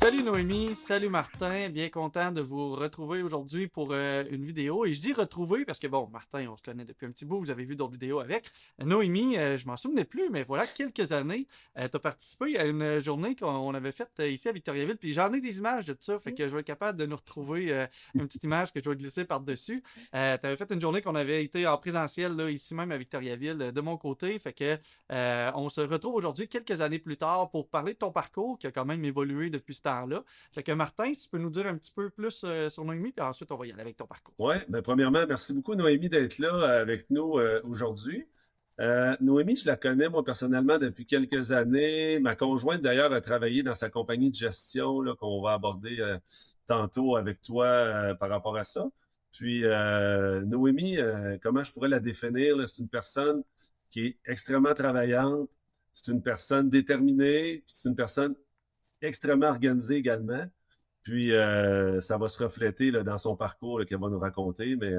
Salut Noémie, salut Martin, bien content de vous retrouver aujourd'hui pour une vidéo. Et je dis retrouver parce que bon, Martin, on se connaît depuis un petit bout, vous avez vu d'autres vidéos avec. Noémie, je m'en souvenais plus, mais voilà, quelques années, tu as participé à une journée qu'on avait faite ici à Victoriaville, puis j'en ai des images de tout ça, fait que je vais être capable de nous retrouver une petite image que je vais glisser par-dessus. Tu avais fait une journée qu'on avait été en présentiel là, ici même à Victoriaville de mon côté, fait que on se retrouve aujourd'hui quelques années plus tard pour parler de ton parcours qui a quand même évolué depuis ce temps-là. Fait que Martin, si tu peux nous dire un petit peu plus sur Noémie, puis ensuite on va y aller avec ton parcours. Ouais, ben premièrement, merci beaucoup Noémie d'être là avec nous aujourd'hui. Noémie, je la connais moi personnellement depuis quelques années. Ma conjointe d'ailleurs a travaillé dans sa compagnie de gestion là, qu'on va aborder tantôt avec toi par rapport à ça. Puis Noémie, comment je pourrais la définir, là? C'est une personne qui est extrêmement travaillante, c'est une personne déterminée, puis c'est une personne extrêmement organisée également. Puis ça va se refléter là, dans son parcours là, qu'elle va nous raconter. Mais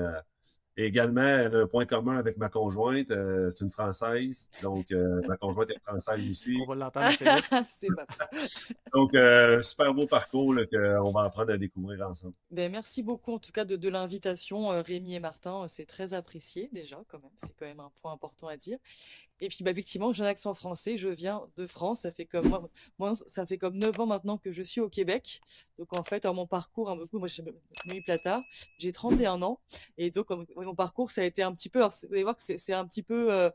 également, elle a un point commun avec ma conjointe. C'est une Française. Donc, ma conjointe est française On aussi. va l'entendre assez vite. C'est pas Donc, super beau parcours là, qu'on va apprendre à découvrir ensemble. Ben, merci beaucoup en tout cas de l'invitation, Rémi et Martin. C'est très apprécié déjà quand même. C'est quand même un point important à dire. Et puis bah, effectivement, j'ai un accent français. Je viens de France. Ça fait comme moi, ça fait comme 9 ans maintenant que je suis au Québec. Donc en fait, mon parcours, un peu, moi, je suis Noémie Platard. J'ai 31 ans. Et donc mon parcours, ça a été un petit peu. Alors, vous allez voir que c'est un petit peu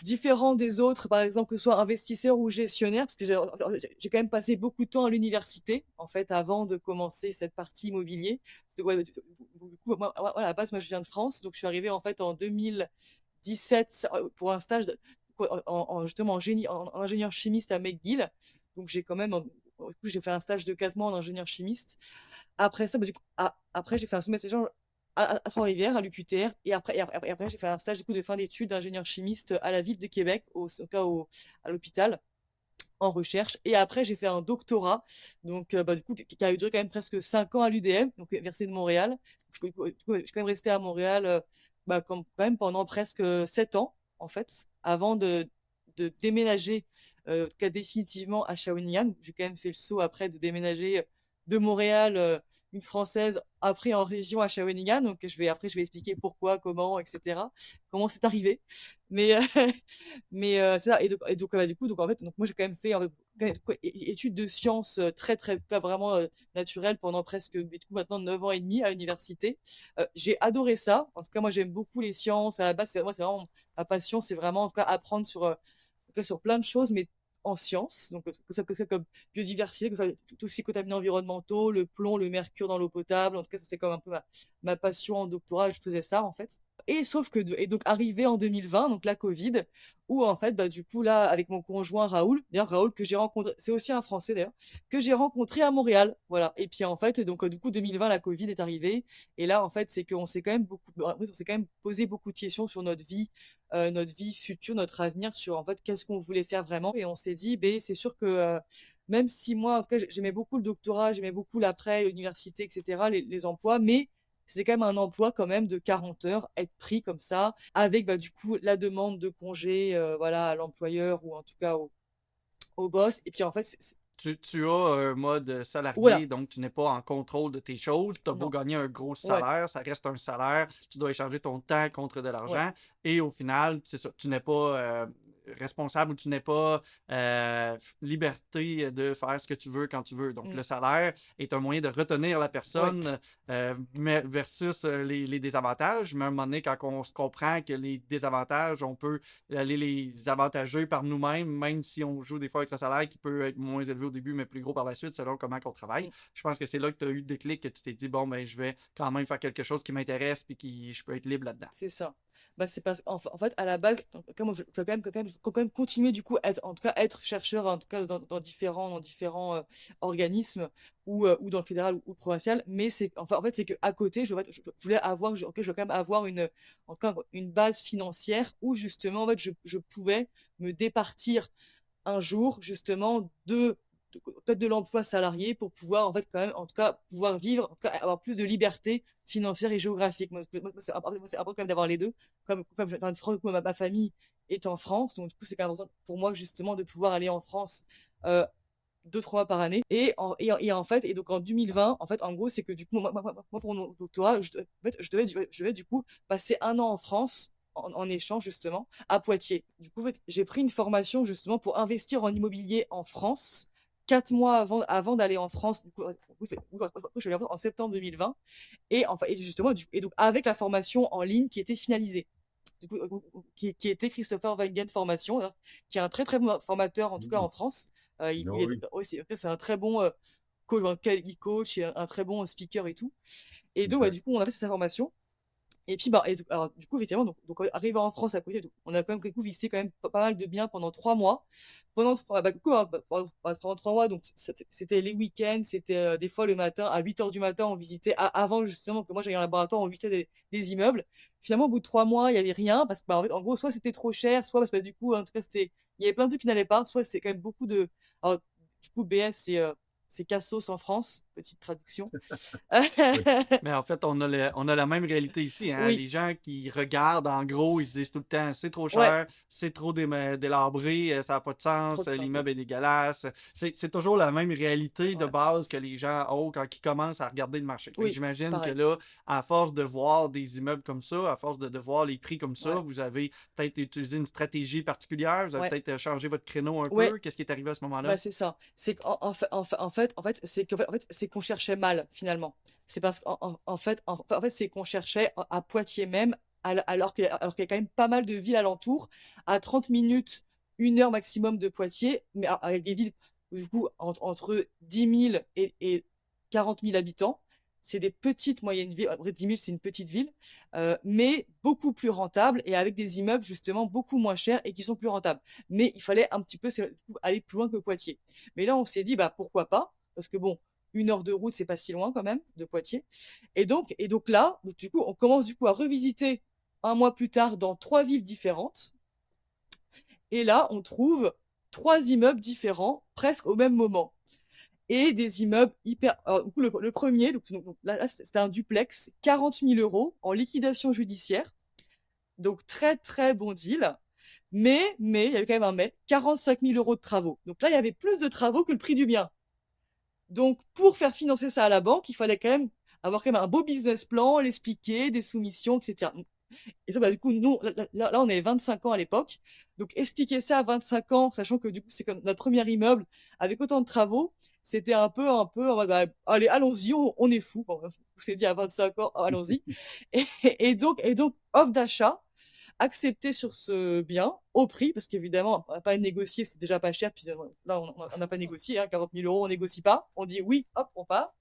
différent des autres, par exemple, que ce soit investisseur ou gestionnaire, parce que j'ai quand même passé beaucoup de temps à l'université, en fait, avant de commencer cette partie immobilier. Du coup, moi, à la base, moi, je viens de France, donc je suis arrivée, en fait, en 2017 pour un stage justement en ingénieur chimiste à McGill. Donc, j'ai quand même, du coup, j'ai fait un stage de 4 mois en ingénieur chimiste. Après ça, du coup, après, j'ai fait un semestre à Trois-Rivières, à l'UQTR, et après j'ai fait un stage du coup de fin d'études d'ingénieur chimiste à la ville de Québec, à l'hôpital, en recherche. Et après, j'ai fait un doctorat, donc du coup, qui a duré quand même presque 5 ans à l'UDM, donc université de Montréal. Je suis quand même resté à Montréal quand même pendant presque 7 ans, en fait, avant de déménager en tout cas définitivement à Shawinigan. J'ai quand même fait le saut après de déménager de Montréal, une française, après en région à Shawinigan. Donc je vais expliquer pourquoi, comment, etc. Comment c'est arrivé. Mais c'est ça. Du coup, donc en fait, donc moi j'ai quand même fait études de sciences très très pas vraiment naturelles pendant presque du coup maintenant 9 ans et demi à l'université. J'ai adoré ça. En tout cas, moi j'aime beaucoup les sciences. À la base, c'est vraiment ma passion, c'est vraiment en tout cas apprendre sur plein de choses, mais en sciences, donc que ça comme biodiversité, que ça, tout aussi contaminants environnementaux, le plomb, le mercure dans l'eau potable. En tout cas, c'était comme un peu ma passion en doctorat. Je faisais ça en fait. Et sauf que et donc arrivé en 2020, donc la Covid, où en fait du coup là avec mon conjoint Raoul, d'ailleurs Raoul que j'ai rencontré, c'est aussi un Français d'ailleurs, que j'ai rencontré à Montréal, voilà. Et puis en fait donc du coup 2020 la Covid est arrivée, et là en fait c'est qu'on s'est quand même on s'est quand même posé beaucoup de questions sur notre vie future, notre avenir, sur en fait qu'est-ce qu'on voulait faire vraiment. Et on s'est dit ben c'est sûr que même si moi en tout cas j'aimais beaucoup le doctorat, j'aimais beaucoup l'après, l'université, etc., les emplois, mais c'est quand même un emploi quand même de 40 heures, être pris comme ça, avec du coup la demande de congé voilà, à l'employeur ou en tout cas au boss. Et puis en fait, Tu as un mode voilà, salarié, donc tu n'es pas en contrôle de tes choses. Tu as beau non, gagner un gros ouais, salaire, ça reste un salaire. Tu dois échanger ton temps contre de ouais. l'argent. Et au final, c'est ça, tu n'es pas responsable ou tu n'es pas liberté de faire ce que tu veux quand tu veux. Donc Mm. le salaire est un moyen de retenir la Ouais. personne versus les désavantages. Mais à un moment donné, quand on se comprend que les désavantages, on peut aller les avantager par nous-mêmes, même si on joue des fois avec le salaire qui peut être moins élevé au début, mais plus gros par la suite, selon comment on travaille. Mm. Je pense que c'est là que tu as eu le déclic, que tu t'es dit, bon, ben, je vais quand même faire quelque chose qui m'intéresse puis qui je peux être libre là-dedans. C'est ça. C'est parce en fait, à la base, comme je veux quand même continuer du coup, en tout cas, être chercheur, en tout cas, dans différents organismes, ou dans le fédéral ou le provincial. Mais en fait, c'est que à côté, je voulais avoir, je veux quand même avoir encore une base financière où justement, en fait, je pouvais me départir un jour justement peut-être de l'emploi salarié pour pouvoir en fait quand même en tout cas pouvoir vivre, en tout cas, avoir plus de liberté financière et géographique. C'est important quand même d'avoir les deux, comme je viens de France, ma famille est en France, donc du coup c'est quand même important pour moi justement de pouvoir aller en France, euh, 2-3 mois par année. Et en fait, et donc en 2020, en fait, en gros, c'est que du coup, moi, pour mon doctorat, en fait, je devais du coup passer 1 an en France en échange justement à Poitiers. Du coup, en fait, j'ai pris une formation justement pour investir en immobilier en France. 4 mois avant d'aller en France, du coup, je suis allée en France en septembre 2020, et enfin, et justement, et donc avec la formation en ligne qui était finalisée, du coup, qui était Christopher Weingen Formation, qui est un très très bon formateur, en tout cas en Mhm. France. Non, oui. Ouais, c'est un très bon coach, il coach, et un très bon speaker et tout. Et donc, ouais, Exact. du coup, on a fait cette formation. Et puis, bah, alors, du coup, effectivement, arrivé en France à côté, on a quand même, du coup, visité quand même pas mal de biens pendant 3 mois. Du coup, pendant 3 mois, donc, c'était les week-ends, c'était des fois le matin, à 8 heures du matin, on visitait, avant justement que moi j'aille en laboratoire, on visitait des immeubles. Finalement, au bout de 3 mois, il y avait rien, parce que, bah, en fait, en gros, soit c'était trop cher, soit parce que, du coup, en tout cas, il y avait plein de trucs qui n'allaient pas, soit c'est quand même beaucoup de, alors, du coup, BS, c'est Cassos en France, petite traduction. Oui. Mais en fait, on a la même réalité ici, hein. Oui, Les gens qui regardent, en gros, ils se disent tout le temps, c'est trop ouais, cher, c'est trop délabré, ça n'a pas de trop sens, de travaux. l'immeuble est dégueulasse. C'est toujours la même réalité de Ouais, base que les gens ont quand ils commencent à regarder le marché. Fait que oui, j'imagine que pareil. là, à force de voir des immeubles comme ça, à force de voir les prix comme ça, Ouais, vous avez peut-être utilisé une stratégie particulière, vous avez ouais, peut-être changé votre créneau un ouais. peu. Qu'est-ce qui est arrivé à ce Bah moment-là? c'est ça. C'est c'est en fait, c'est qu'on cherchait mal finalement. C'est parce qu'en fait, c'est qu'on cherchait à Poitiers même, alors qu'il y a quand même pas mal de villes alentours, à 30 minutes, 1 heure maximum de Poitiers, mais avec des villes du coup entre 10 000 et 40 000 habitants. C'est des petites moyennes villes. Après, 10 000, c'est une petite ville, mais beaucoup plus rentable et avec des immeubles justement beaucoup moins chers et qui sont plus rentables. Mais il fallait un petit peu aller plus loin que Poitiers. Mais là, on s'est dit, bah pourquoi pas? Parce que bon, 1 heure de route, c'est pas si loin quand même de Poitiers. Et donc là, donc, du coup, on commence du coup à revisiter 1 mois plus tard dans 3 villes différentes. Et là, on trouve 3 immeubles différents, presque au même moment. Et des immeubles hyper. Alors, du coup, le premier, donc là, c'était un duplex, 40 000 euros en liquidation judiciaire. Donc très très bon deal. Mais, il y avait quand même un mais, 45 000 euros de travaux. Donc là, il y avait plus de travaux que le prix du bien. Donc pour faire financer ça à la banque, il fallait quand même avoir quand même un beau business plan, l'expliquer, des soumissions, etc. Et ça, bah, du coup, nous, là, on avait 25 ans à l'époque. Donc expliquer ça à 25 ans, sachant que du coup, c'est comme notre premier immeuble avec autant de travaux, c'était un peu, bah, allez, allons-y, on est fou. Bon, on s'est dit à 25 ans, allons-y. Et donc, offre d'achat accepté sur ce bien au prix, parce qu'évidemment, on n'a pas négocié, c'est déjà pas cher, puis là, on n'a pas négocié, hein, 40 000 euros, on négocie pas, on dit oui, hop, on part.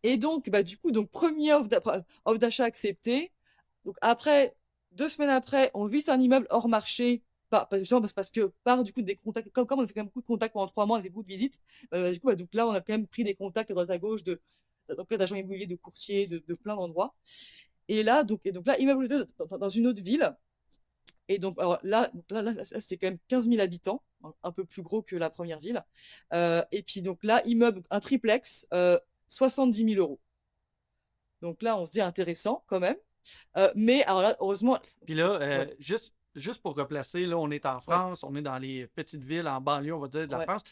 Et donc, bah, du coup, donc, premier offre d'achat acceptée. Donc, après, 2 semaines après, on visite un immeuble hors marché, justement, parce que par du coup des contacts, comme on a fait quand même beaucoup de contacts pendant 3 mois, on a fait beaucoup de visites, du coup, bah, donc là, on a quand même pris des contacts à droite à gauche d'agents immobiliers, de courtiers, de plein d'endroits. Et donc là, immeuble 2 dans une autre ville. Et donc, alors là, c'est quand même 15 000 habitants, un peu plus gros que la première ville. Et puis, donc là, immeuble, un triplex, 70 000 euros. Donc là, on se dit intéressant quand même. Mais alors là, heureusement, Puis là, ouais, juste pour replacer, là, on est en ouais, France, on est dans les petites villes, en banlieue, on va dire, de la ouais, France.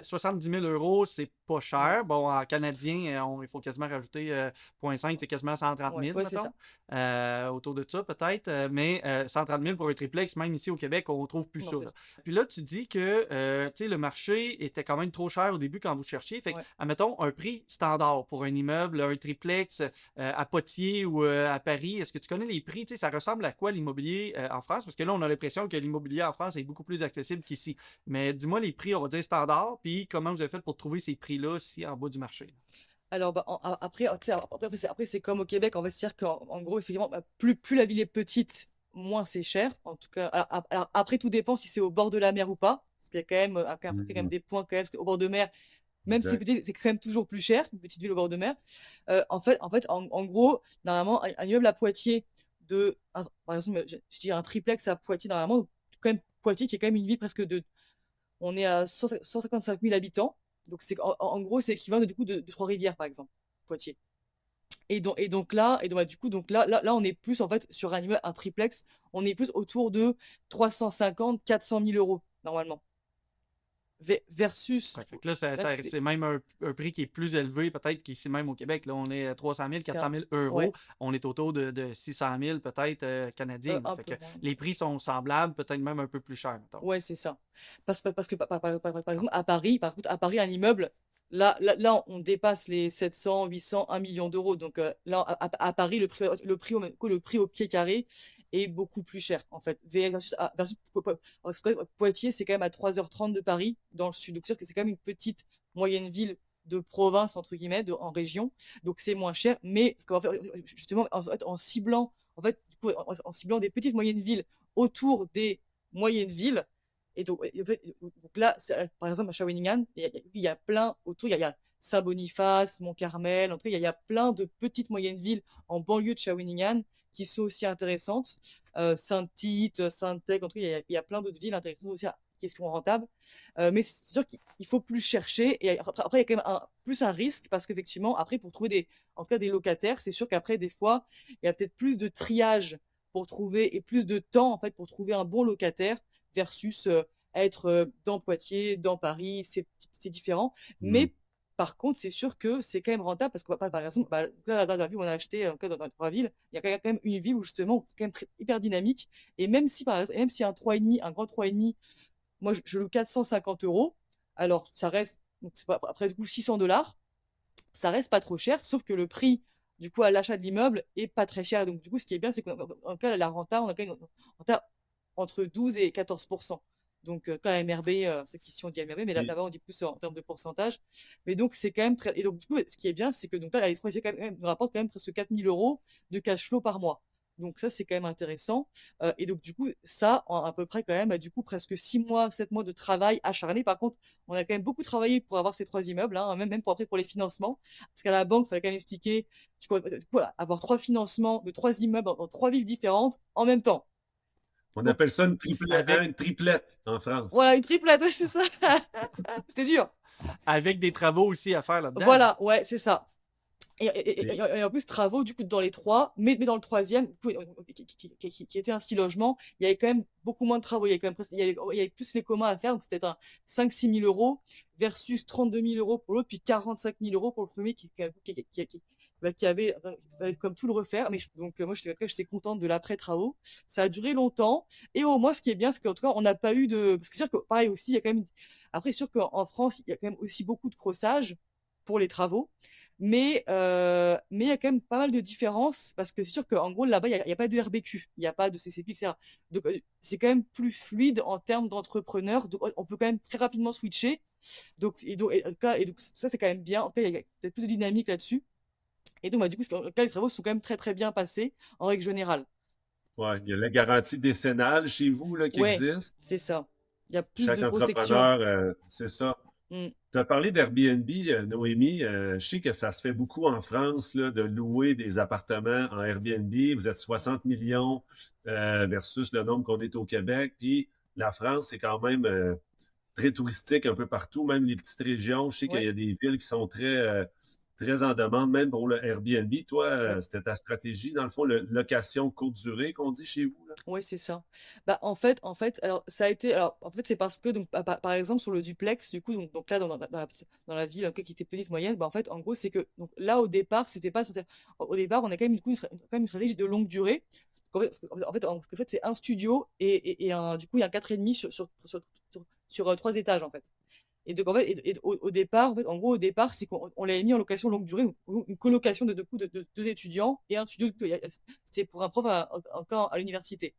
70 000 euros, c'est pas non, cher. Bon, en canadien, il faut quasiment rajouter 0,5, c'est quasiment 130 ouais, 000, ouais, c'est mettons. ça. Autour de ça, peut-être. Mais 130 000 pour un triplex, même ici au Québec, on trouve plus Non, ça, c'est là. ça. Puis là, tu dis que tu sais, le marché était quand même trop cher au début quand vous cherchiez. Fait que, Ouais. admettons, un prix standard pour un immeuble, un triplex à Poitiers ou à Paris, est-ce que tu connais les prix? Tu sais, ça ressemble à quoi l'immobilier en France? Parce que là, on a l'impression que l'immobilier en France est beaucoup plus accessible qu'ici. Mais dis-moi les prix, on va dire standard, puis comment vous avez fait pour trouver ces prix-là ici en bas du marché? Alors, bah, après, tu sais, après, c'est comme au Québec, on va se dire qu'en gros, effectivement, bah, plus la ville est petite, moins c'est cher. En tout cas, alors, après, tout dépend si c'est au bord de la mer ou pas. Parce qu'il y a quand même, après, quand même Mhm. des points quand même, parce qu'au bord de mer, même si c'est Exact. petit, c'est quand même toujours plus cher, une petite ville au bord de mer. En gros, normalement, un immeuble à Poitiers par exemple, je dis un triplex à Poitiers, normalement, quand même, Poitiers, qui est quand même une ville presque on est à 155 000 habitants. Donc, en gros, c'est équivalent du coup de Trois-Rivières, par exemple, Poitiers. Et donc là, bah, du coup, donc là, on est plus en fait sur un immeuble, un triplex, on est plus autour de 350, 400 000 euros, normalement. versus, Ouais, fait que là, là, c'est c'est même un prix qui est plus élevé, peut-être qu'ici même au Québec. Là, on est à 300 000, c'est 400 un, 000 euros. ouais, On est autour de 600 000, peut-être, canadiens. Là. un Fait que peu moins. les prix sont semblables, peut-être même un peu plus chers, mettons. Ouais, c'est ça. Parce que par exemple, à Paris, par contre, à Paris, un immeuble, là, on dépasse les 700, 800, 1 million d'euros. Donc là, à Paris, le prix au pied carré est beaucoup plus cher, en fait. Parce que Poitiers, c'est quand même à 3h30 de Paris, dans le sud. Donc c'est-à-dire que c'est quand même une petite moyenne ville de province, entre guillemets, en région. Donc c'est moins cher. Mais parce qu'en fait, justement, en ciblant, du coup, en ciblant des petites moyennes villes autour des moyenne ville. Et donc, en fait, donc là, par exemple, à Shawinigan, il y a plein autour, il y a Saint-Boniface, Mont-Carmel, en tout cas, il y a plein de petites moyennes villes en banlieue de Shawinigan qui sont aussi intéressantes. Saint-Tite, Saint-Tech, en tout cas, il y a plein d'autres villes intéressantes aussi qui sont rentables. Mais c'est sûr qu'il faut plus chercher. Et après, il y a quand même plus un risque parce qu'effectivement, après, pour trouver en tout cas des locataires, c'est sûr qu'après, des fois, il y a peut-être plus de triage pour trouver et plus de temps en fait pour trouver un bon locataire versus être dans Poitiers, dans Paris, c'est différent. Hmm. Mais par contre, c'est sûr que c'est quand même rentable parce que par exemple, là, dans la ville où on a acheté, en cas dans 3 villes, il y a quand même une ville où justement c'est quand même hyper dynamique. Et même si par exemple, même si un 3,5, un grand 3,5, moi je loue 450 euros, alors ça reste, donc c'est pas, après du coup 600 $, ça reste pas trop cher, sauf que le prix du coup à l'achat de l'immeuble est pas très cher. Donc du coup, ce qui est bien, c'est qu'en cas la renta, on a quand même une renta entre 12 et 14%. Donc quand MRB, c'est question on dit MRB, mais Puis, là-bas on dit plus en termes de pourcentage. Mais donc c'est quand même très. Et donc du coup, ce qui est bien, c'est que donc là, les 3 nous rapportent quand même presque 4 000 € de cash flow par mois. Donc ça, c'est quand même intéressant. Et donc du coup, ça, à peu près quand même, du coup, presque 6 mois, 7 mois de travail acharné. Par contre, on a quand même beaucoup travaillé pour avoir ces 3 immeubles, hein, même pour après pour les financements. Parce qu'à la banque, il fallait quand même expliquer, du coup, avoir 3 financements de 3 immeubles dans 3 villes différentes en même temps. on Donc appelle ça une triplette, hein, Avec, une triplette en France. voilà, une triplette, ouais, c'est ça. C'était dur. avec des travaux aussi à faire là-dedans. Voilà, ouais, c'est ça. Et Et en plus, travaux, du coup, dans les trois, mais dans le troisième, du coup, qui était un style logement, il y avait quand même beaucoup moins de travaux. Il y avait quand même il y avait plus les communs à faire, donc c'était un 5 000 à 6 000 € versus 32 000 € pour l'autre, puis 45 000 € pour le premier qui avait, il fallait comme tout le refaire. Mais donc, moi, j'étais contente de l'après-travaux. Ça a duré longtemps. Et au moins, ce qui est bien, c'est qu'en tout cas, on n'a pas eu de, parce que c'est sûr que, pareil aussi, il y a quand même, après, c'est sûr qu'en France, il y a quand même aussi beaucoup de crossage pour les travaux. Mais il y a quand même pas mal de différences parce que c'est sûr qu'en gros, là-bas, il y a pas de RBQ, il n'y a pas de CCP, etc. Donc, c'est quand même plus fluide en termes d'entrepreneurs. Donc, on peut quand même très rapidement switcher. Donc ça, c'est quand même bien. En tout cas, il y a peut-être plus de dynamique là-dessus. Et donc, du coup, en tout cas, les travaux sont quand même très, très bien passés en règle générale. ouais, il y a la garantie décennale chez vous là, qui Ouais, existe. c'est ça. Il y a plus Chaque de protection. entrepreneur, c'est ça. Mm. Tu as parlé d'Airbnb, Noémie. Je sais que ça se fait beaucoup en France là, de louer des appartements en Airbnb. Vous êtes 60 millions versus le nombre qu'on est au Québec. Puis la France, c'est quand même très touristique un peu partout, même les petites régions. Je sais qu'il y Ouais, a des villes qui sont très en demande, même pour le Airbnb. Toi, ouais. c'était ta stratégie, dans le fond, le location courte durée qu'on dit chez vous, là? Ouais, c'est ça. Bah, en fait, alors, ça a été, alors, en fait, c'est parce que, donc, par exemple, sur le duplex, du coup, donc là, dans la ville, qui était petite, moyenne, bah, en fait, en gros, c'est que, donc, là, au départ, c'était pas, au départ, on a quand même, du coup, quand même une stratégie de longue durée. Donc, parce qu'en fait, c'est un studio du coup, il y a un 4,5 sur 3 étages, en fait. Et donc, en fait, au départ, en fait, en gros, au départ, c'est qu'on l'avait mis en location longue durée, donc une colocation de 2 étudiants et un studio, c'était pour un prof encore à l'université.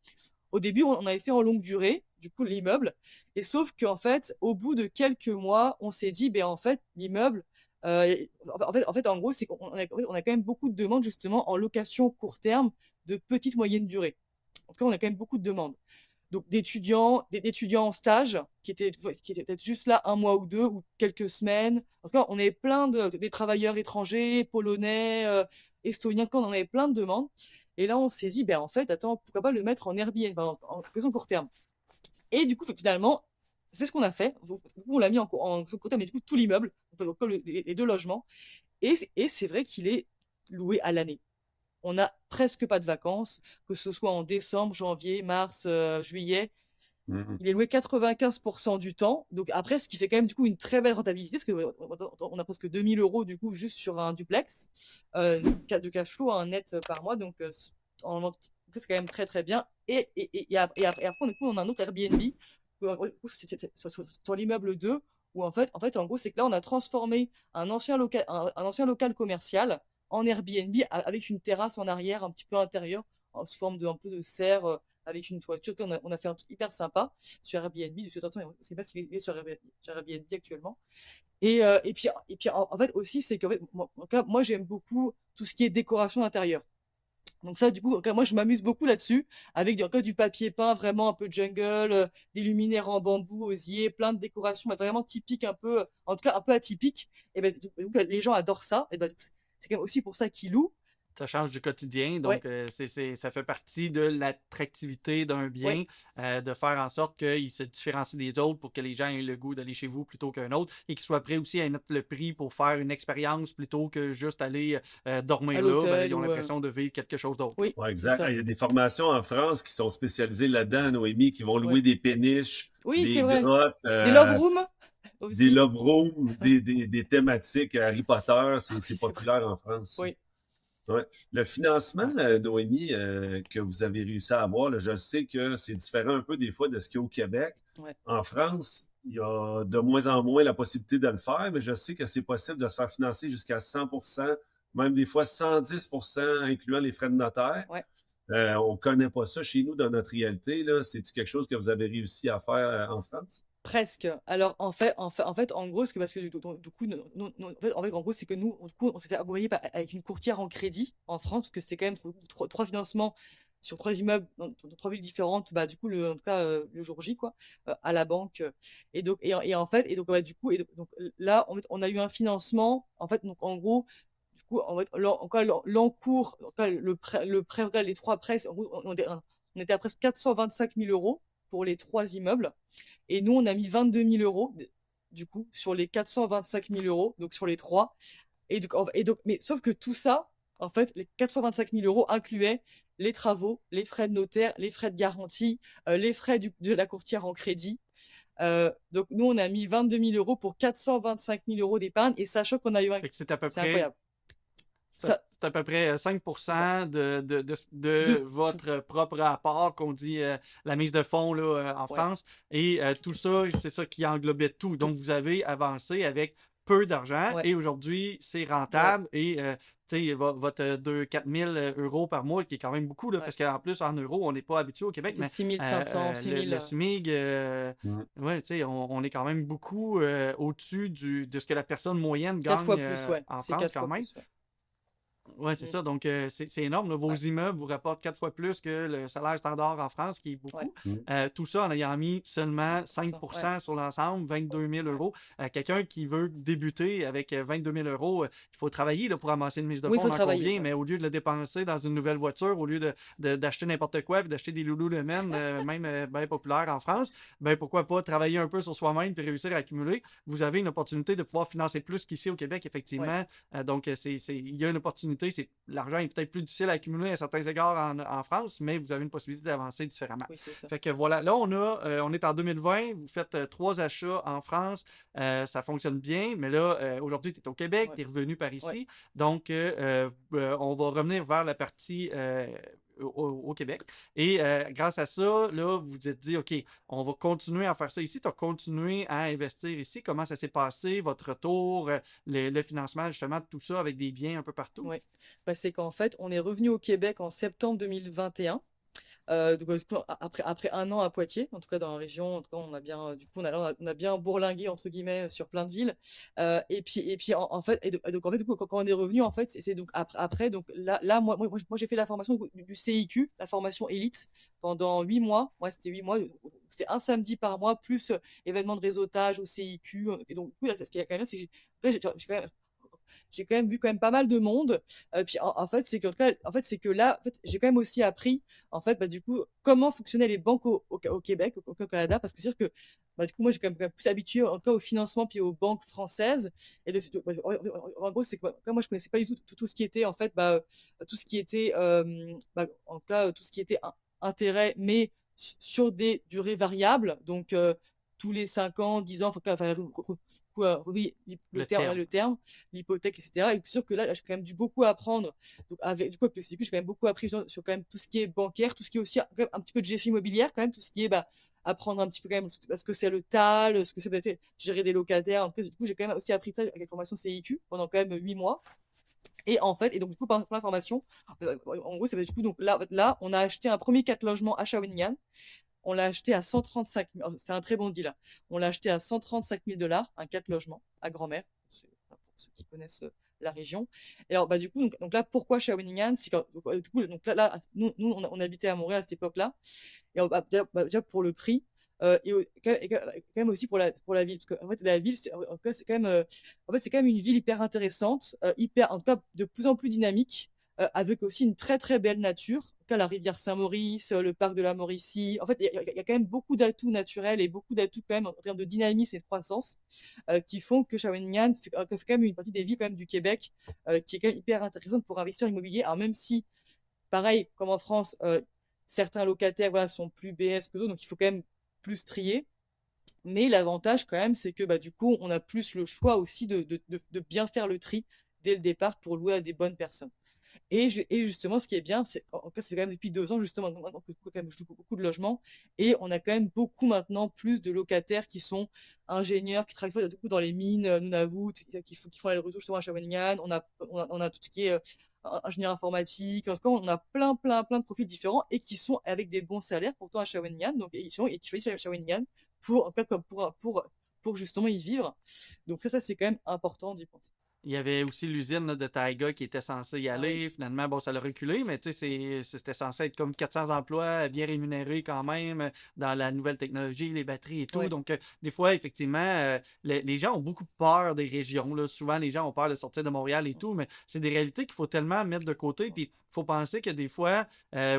Au début, on avait fait en longue durée, du coup, l'immeuble. Et sauf qu'en fait, au bout de quelques mois, on s'est dit, ben, en fait, l'immeuble, en gros, c'est qu'on a quand même beaucoup de demandes, justement, en location court terme de petite moyenne durée. En tout cas, on a quand même beaucoup de demandes. Donc, d'étudiants en stage qui étaient peut-être juste là un mois ou deux ou quelques semaines. En tout cas, on avait plein des travailleurs étrangers, polonais, estoniens. En tout cas, on en avait plein de demandes. Et là, on s'est dit, ben, en fait, attends, pourquoi pas le mettre en Airbnb, enfin, en location court terme. Et du coup, finalement, c'est ce qu'on a fait. Du coup, on l'a mis en court terme, mais du coup, tout l'immeuble, donc, les 2 logements. Et c'est vrai qu'il est loué à l'année. On n'a presque pas de vacances, que ce soit en décembre, janvier, mars, juillet. Mhm. Il est loué 95% du temps. Donc après, ce qui fait quand même du coup une très belle rentabilité, parce qu'on a presque 2 000 € du coup juste sur un duplex de cash flow un net par mois. Donc c'est quand même très très bien. Et après, du coup, on a un autre Airbnb sur l'immeuble 2 où en gros, c'est que là, on a transformé un ancien local commercial en Airbnb avec une terrasse en arrière, un petit peu intérieure, en sous forme de un peu de serre, avec une toiture. On a fait un truc hyper sympa sur Airbnb. Je ne sais pas s'il est sur Airbnb actuellement. Et puis en fait aussi, c'est que moi j'aime beaucoup tout ce qui est décoration d'intérieur. Donc ça, du coup, moi je m'amuse beaucoup là-dessus, avec encore du papier peint vraiment un peu jungle, des luminaires en bambou, osier, plein de décorations vraiment typiques, un peu, en tout cas un peu atypiques. Et ben, donc, les gens adorent ça. Et ben, c'est quand même aussi pour ça qu'ils louent. Ça change du quotidien, Ouais, donc ça fait partie de l'attractivité d'un ouais, bien, de faire en sorte qu'il se différencie des autres pour que les gens aient le goût d'aller chez vous plutôt qu'un autre et qu'ils soient prêts aussi à mettre le prix pour faire une expérience plutôt que juste aller à dormir là. Ben, ils l'hôtel ont ou l'impression de vivre quelque chose d'autre. oui, Ouais, c'est exact. Ah, ça. il y a des formations en France qui sont spécialisées là-dedans, Noémie, qui vont louer Ouais. des péniches, Oui, c'est des vrai. grottes, Des love rooms des aussi. love rooms, des thématiques Harry Potter. Ah C'est oui, c'est vrai. populaire en France. Oui, Ouais. Le financement, Ouais. Noémie, que vous avez réussi à avoir, là, je sais que c'est différent un peu des fois de ce qu'il y a au Québec. ouais. En France, il y a de moins en moins la possibilité de le faire, mais je sais que c'est possible de se faire financer jusqu'à 100%, même des fois 110%, incluant les frais de notaire. Ouais. On ne connaît pas ça chez nous dans notre réalité, là. C'est-tu quelque chose que vous avez réussi à faire en France? Presque. Alors en gros, parce que du coup, en gros, c'est que nous, du coup, on s'est fait accompagner avec une courtière en crédit en France, parce que c'était quand même trois financements sur trois immeubles dans trois villes différentes. Bah du coup, en tout cas, le jour J, quoi, à la banque. Et donc ouais, du coup, donc là, en fait, on a eu un financement. En fait, donc en gros. Du coup, en fait, l'encours, en tout cas, le prêt, en tout cas, les trois prêts, en gros, on était à presque 425 000 € pour les trois immeubles. Et nous, on a mis 22 000 € du coup sur les 425 000 €, donc sur les trois. Mais sauf que tout ça, en fait, les 425 000 € incluaient les travaux, les frais de notaire, les frais de garantie, les frais de la courtière en crédit. Donc nous, on a mis 22 000 € pour 425 000 € d'épargne, et sachant qu'on a eu un... Fait que c'est à peu C'est près incroyable. Ça, C'est à peu près c'est ça. 5% de De tout. votre propre apport qu'on dit la mise de fonds là, en Ouais, France. Et tout ça, c'est ça qui englobait tout. tout. Donc, vous avez avancé avec peu d'argent Ouais, et aujourd'hui, c'est ouais, rentable. Et tu sais, votre 4 000 € par mois, qui est quand même beaucoup, là, ouais. parce qu'en plus, en euros, on n'est pas habitué au Québec, C'était mais 6 500, 6 000. le SMIG, Mm. ouais, tu sais, on est quand même beaucoup au-dessus de ce que la personne moyenne 4 fois gagne plus, ouais. en C'est France 4 quand fois même. plus, ouais. Ouais, c'est Mm. ça. Donc, c'est énorme, là. Vos Ouais, immeubles vous rapportent 4 fois plus que le salaire standard en France, qui est ouais. beaucoup. Mm. Tout ça en ayant mis seulement 5%, ouais. 5% sur l'ensemble, 22 000 Ouais. euros. Quelqu'un qui veut débuter avec 22 000 euros, il faut travailler là, pour amasser une mise de Oui, il fonds, faut on en travailler, convient, ouais. mais au lieu de le dépenser dans une nouvelle voiture, au lieu d'acheter n'importe quoi, puis d'acheter des Lululemon, même bien populaires en France, ben pourquoi pas travailler un peu sur soi-même puis réussir à accumuler. Vous avez une opportunité de pouvoir financer plus qu'ici au Québec, Ouais, effectivement. Donc, il y a une opportunité. L'argent est peut-être plus difficile à accumuler à certains égards en France, mais vous avez une possibilité d'avancer différemment. oui, c'est ça. Fait que voilà, là, on est en 2020. Vous faites 3 achats en France. Ça fonctionne bien, mais là, aujourd'hui, tu es au Québec, Ouais, tu es revenu par ouais, ici. Donc, on va revenir vers la partie au Québec. Et grâce à ça, là, vous vous êtes dit, OK, on va continuer à faire ça ici. Tu as continué à investir ici. Comment ça s'est passé, votre retour, le financement, justement, de tout ça avec des biens un peu partout? ouais. Bah, c'est qu'en fait, on est revenu au Québec en septembre 2021. Donc, du coup, après un an à Poitiers, en tout cas dans la région, en tout cas, on a bien, du coup, on a bien bourlingué entre guillemets sur plein de villes. Et puis en fait, donc en fait, du coup, quand on est revenu, en fait, c'est donc après, donc là, moi, j'ai fait la formation du CIQ, la formation élite, pendant 8 mois. Moi, c'était 8 mois. C'était un samedi par mois plus événement de réseautage au CIQ. Et donc, du coup, là, ce qui est quand même, c'est que j'ai quand même vu quand même pas mal de monde. Puis en fait, c'est que en fait, c'est que là, en fait, j'ai quand même aussi appris, en fait, bah, du coup, comment fonctionnaient les banques au Québec, au Canada, parce que c'est sûr que, bah, du coup, moi, j'ai quand même plus habitué encore au financement puis aux banques françaises. Et en gros, c'est que moi, je connaissais pas du tout ce qui était, en fait, bah, tout ce qui était, bah, en tout cas, tout ce qui était intérêt, mais sur des durées variables, donc tous les 5 ans, 10 ans, oui, Le terme. le terme, l'hypothèque, etc. Et c'est sûr que là, j'ai quand même dû beaucoup apprendre. Donc, avec le CQ, j'ai quand même beaucoup appris sur quand même tout ce qui est bancaire, tout ce qui est aussi quand même un petit peu de gestion immobilière, quand même, tout ce qui est apprendre un petit peu quand même ce que c'est le TAL, ce que c'est peut-être gérer des locataires. En tout cas, du coup, j'ai quand même aussi appris ça avec la formation CIQ pendant quand même 8 mois. Et en fait, et donc du coup, pour l'information, en gros, ça veut du coup, donc là, on a acheté un premier 4 logements à Shawinigan. On l'a acheté à 135 000. C'était un très bon deal, hein. On l'a acheté à 135 000 $, un 4 logements à Grand-Mère, pour ceux qui connaissent la région. Et alors, du coup, donc là, pourquoi Shawinigan? C'est du coup, donc nous, on habitait à Montréal à cette époque-là. Et déjà pour le prix, quand même aussi pour la ville, parce qu'en fait, la ville, c'est quand même, en fait, c'est quand même une ville hyper intéressante, hyper, en tout cas, de plus en plus dynamique, avec aussi une très très belle nature, cas la rivière Saint-Maurice, le parc de la Mauricie. En fait, il y a quand même beaucoup d'atouts naturels et beaucoup d'atouts quand même en termes de dynamisme et de croissance, qui font que Shawinigan fait quand même une partie des villes quand même du Québec, qui est quand même hyper intéressante pour investir en immobilier. Alors même si, pareil, comme en France, certains locataires voilà, sont plus BS que d'autres, donc il faut quand même plus trier. Mais l'avantage quand même, c'est que du coup, on a plus le choix aussi de bien faire le tri dès le départ pour louer à des bonnes personnes. Et justement, ce qui est bien, c'est qu'en cas, c'est quand même depuis 2 ans, justement, maintenant que quand même, je loue beaucoup de logements, et on a quand même beaucoup maintenant plus de locataires qui sont ingénieurs, qui travaillent du coup dans les mines, Nunavut, qui font les réseaux justement à Shawinigan. On a tout ce qui est ingénieur informatique. En tout cas, on a plein de profils différents et qui sont avec des bons salaires pourtant à Shawinigan, donc et qui choisissent Shawinigan pour, en tout cas, comme pour justement y vivre. Donc ça, c'est quand même important d'y penser. Il y avait aussi l'usine là, de Taiga qui était censée y Ah oui. aller. Finalement, bon, ça l'a reculé, mais tu sais, c'était censé être comme 400 emplois bien rémunérés quand même dans la nouvelle technologie, les batteries et tout. Ouais. Donc, des fois, effectivement, les gens ont beaucoup peur des régions. Là. Souvent, les gens ont peur de sortir de Montréal et tout, mais c'est des réalités qu'il faut tellement mettre de côté. Puis, il faut penser que des fois,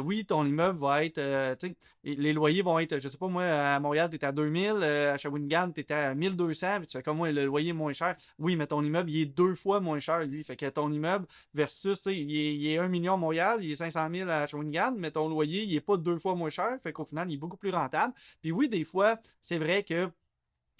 oui, ton immeuble va être, tu sais, les loyers vont être, je sais pas, moi, à Montréal, tu étais à 2000, à Shawinigan, tu étais à 1200, puis tu fais comme moi, le loyer est moins cher. Oui, mais ton immeuble, il est 2 fois moins cher, lui. Fait que ton immeuble versus, tu sais, il est 1 million à Montréal, il est 500 000 à Shawinigan, mais ton loyer, il est pas 2 fois moins cher. Fait qu'au final, il est beaucoup plus rentable. Puis oui, des fois, c'est vrai que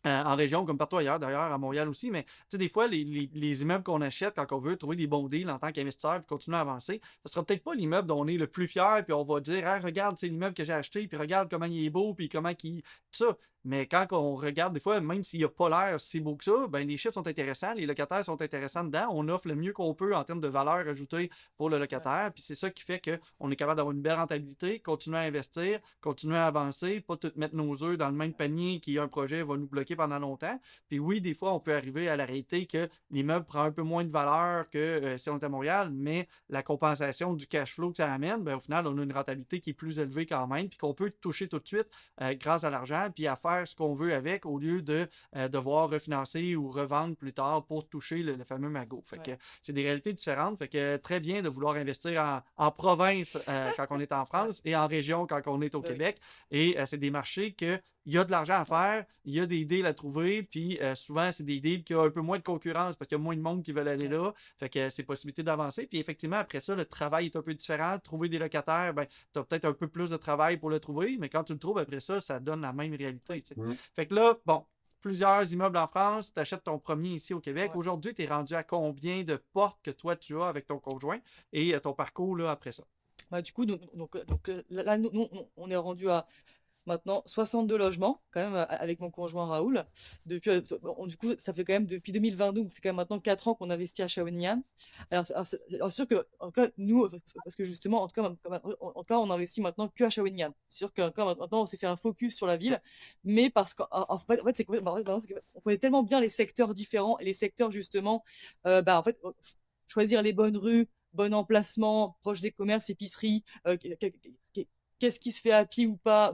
en région comme partout ailleurs, d'ailleurs, à Montréal aussi, mais tu sais, des fois, les immeubles qu'on achète quand on veut trouver des bons deals en tant qu'investisseur et continuer à avancer, ce sera peut-être pas l'immeuble dont on est le plus fier, puis on va dire, ah, regarde, c'est l'immeuble que j'ai acheté, puis regarde comment il est beau, puis comment il. Tout ça. Mais quand on regarde, des fois, même s'il n'a pas l'air si beau que ça, ben, les chiffres sont intéressants, les locataires sont intéressants dedans, on offre le mieux qu'on peut en termes de valeur ajoutée pour le Ouais. locataire, puis c'est ça qui fait qu'on est capable d'avoir une belle rentabilité, continuer à investir, continuer à avancer, pas tout mettre nos œufs dans le même panier qui un projet va nous bloquer pendant longtemps. Puis oui, des fois, on peut arriver à la réalité que l'immeuble prend un peu moins de valeur que si on est à Montréal, mais la compensation du cash flow que ça amène, ben, au final, on a une rentabilité qui est plus élevée quand même, puis qu'on peut toucher tout de suite grâce à l'argent, puis à faire ce qu'on veut avec au lieu de devoir refinancer ou revendre plus tard pour toucher le fameux magot. Fait que Ouais. c'est des réalités différentes. Fait que très bien de vouloir investir en province quand on est en Ouais. France et en région quand on est au Oui. Québec. Et c'est des marchés que il y a de l'argent à Ouais. faire, il y a des deals à trouver, puis souvent, c'est des deals qui ont un peu moins de concurrence parce qu'il y a moins de monde qui veulent aller Ouais. là. Fait que c'est possibilité d'avancer. Puis effectivement, après ça, le travail est un peu différent. Trouver des locataires, ben, tu as peut-être un peu plus de travail pour le trouver, mais quand tu le trouves après ça, ça donne la même réalité. Oui. Tu sais. Mm. Fait que là, bon, plusieurs immeubles en France, tu achètes ton premier ici au Québec. Ouais. Aujourd'hui, tu es rendu à combien de portes que toi tu as avec ton conjoint et ton parcours là, après ça? Du coup, là, on est rendu à maintenant 62 logements, quand même, avec mon conjoint Raoul. Depuis, du coup, ça fait quand même depuis 2022, donc c'est quand même maintenant 4 ans qu'on investit à Shawinigan. C'est sûr que, en tout cas, nous, parce que justement, en tout cas, en tout cas, on investit maintenant que à Shawinigan. C'est sûr qu'en tout cas, maintenant, on s'est fait un focus sur la ville, mais parce qu'en fait, on connaît tellement bien les secteurs différents et les secteurs, justement, en fait, choisir les bonnes rues, bon emplacement, proche des commerces, épiceries, qu'est-ce qui se fait à pied ou pas.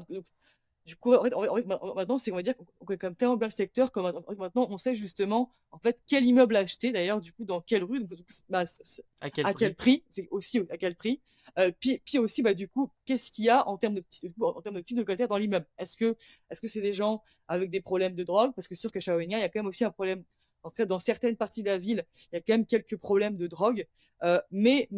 Du coup, maintenant, on va dire qu'on connaît quand même tellement bien le secteur, comme maintenant, on sait justement, en fait, quel immeuble acheter, d'ailleurs, du coup, dans quelle rue, donc, du coup, À quel à quel prix? prix, aussi à quel prix, puis aussi, du coup, qu'est-ce qu'il y a en termes en termes de type de locataire dans l'immeuble? Est-ce que c'est des gens avec des problèmes de drogue? Parce que c'est sûr que chez Shawinigan, il y a quand même aussi un problème en tout cas dans certaines parties de la ville, il y a quand même quelques problèmes de drogue. Mais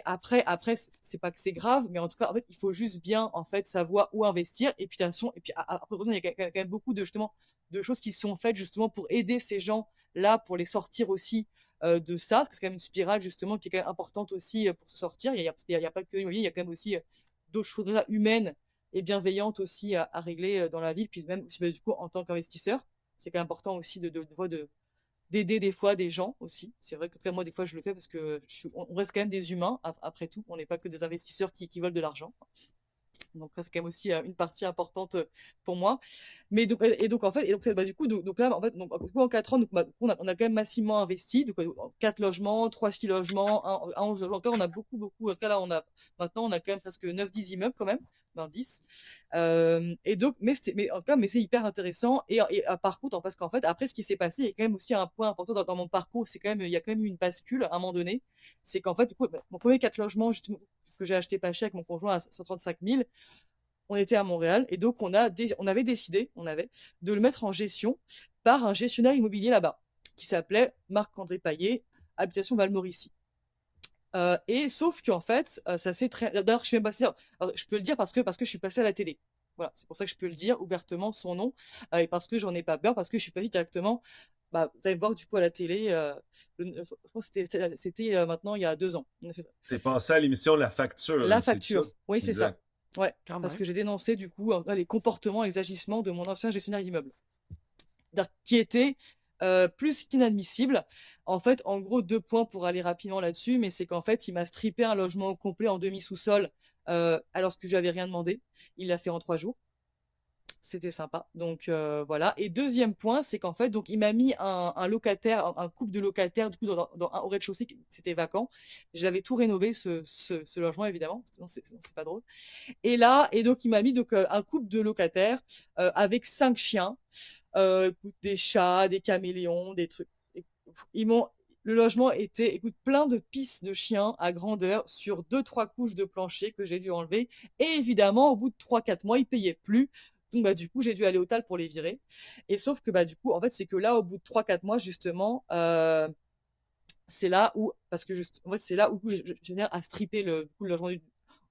après, c'est pas que c'est grave, mais en tout cas, en fait, il faut juste bien, en fait, savoir où investir. Et puis, de toute façon, et puis après, il y a quand même beaucoup de, justement, de choses qui sont faites, justement, pour aider ces gens-là, pour les sortir aussi de ça, parce que c'est quand même une spirale, justement, qui est quand même importante aussi pour se sortir. Parce qu'il y a pas que l'immobilier, il y a quand même aussi d'autres choses là, humaines et bienveillantes aussi à régler dans la ville. Puis même, aussi, du coup, en tant qu'investisseur, c'est quand même important aussi d'aider des fois des gens aussi. C'est vrai que en tout cas, moi, des fois, je le fais parce que on reste quand même des humains, après tout. On n'est pas que des investisseurs qui veulent de l'argent. Donc, ça, c'est quand même aussi une partie importante pour moi. Mais donc, et donc, en fait, du coup, donc là, en fait, donc, du coup, en 4 ans, donc, on a quand même massivement investi. Donc, 4 logements, 3 6 logements, un 11 logements. Encore, on a beaucoup. En tout cas, là, maintenant, on a quand même presque 9 10 immeubles quand même. 10. Et donc, mais en tout cas, mais c'est hyper intéressant. Par contre, parce qu'en fait, après, ce qui s'est passé, il y a quand même aussi un point important dans mon parcours, c'est quand même, il y a quand même eu une bascule à un moment donné. C'est qu'en fait, du coup, mon premier 4 logements, justement, que j'ai acheté pas cher avec mon conjoint à 135 000, on était à Montréal et donc on avait décidé, de le mettre en gestion par un gestionnaire immobilier là-bas qui s'appelait Marc-André Paillet, Habitation Valmauricie. Et sauf qu'en fait, ça c'est très. D'ailleurs, je suis même passé. Alors, je peux le dire parce que je suis passé à la télé. Voilà, c'est pour ça que je peux le dire ouvertement son nom et parce que j'en ai pas peur, parce que je suis passé directement. Bah, vous allez me voir du coup à la télé. Je pense que c'était maintenant il y a 2 ans. T'es passé à l'émission La Facture, La c'est ça? facture, oui, c'est ça. Exact. Ouais, Quand parce même. que j'ai dénoncé du coup les comportements, les agissements de mon ancien gestionnaire d'immeuble, qui était plus qu'inadmissible. En fait, en gros, 2 points pour aller rapidement là-dessus, mais c'est qu'en fait, il m'a strippé un logement au complet en demi-sous-sol alors que je lui avais rien demandé. Il l'a fait en 3 jours. C'était sympa. Donc voilà. Et deuxième point, c'est qu'en fait, donc il m'a mis un locataire, un couple de locataires, du coup, au rez-de-chaussée, c'était vacant. J'avais tout rénové, ce logement, évidemment. Sinon, c'est pas drôle. Et donc il m'a mis donc un couple de locataires avec 5 chiens, des chats, des caméléons, des trucs. Ils m'ont Le logement était, plein de pisses de chiens à grandeur sur 2 3 couches de plancher que j'ai dû enlever. Et évidemment, au bout de 3 4 mois, ils payaient plus. Donc, du coup, j'ai dû aller au TAL pour les virer. Et sauf que, du coup, en fait, c'est que là, au bout de 3 4 mois, justement, c'est là où, parce que en fait, c'est là où je génère à stripper le logement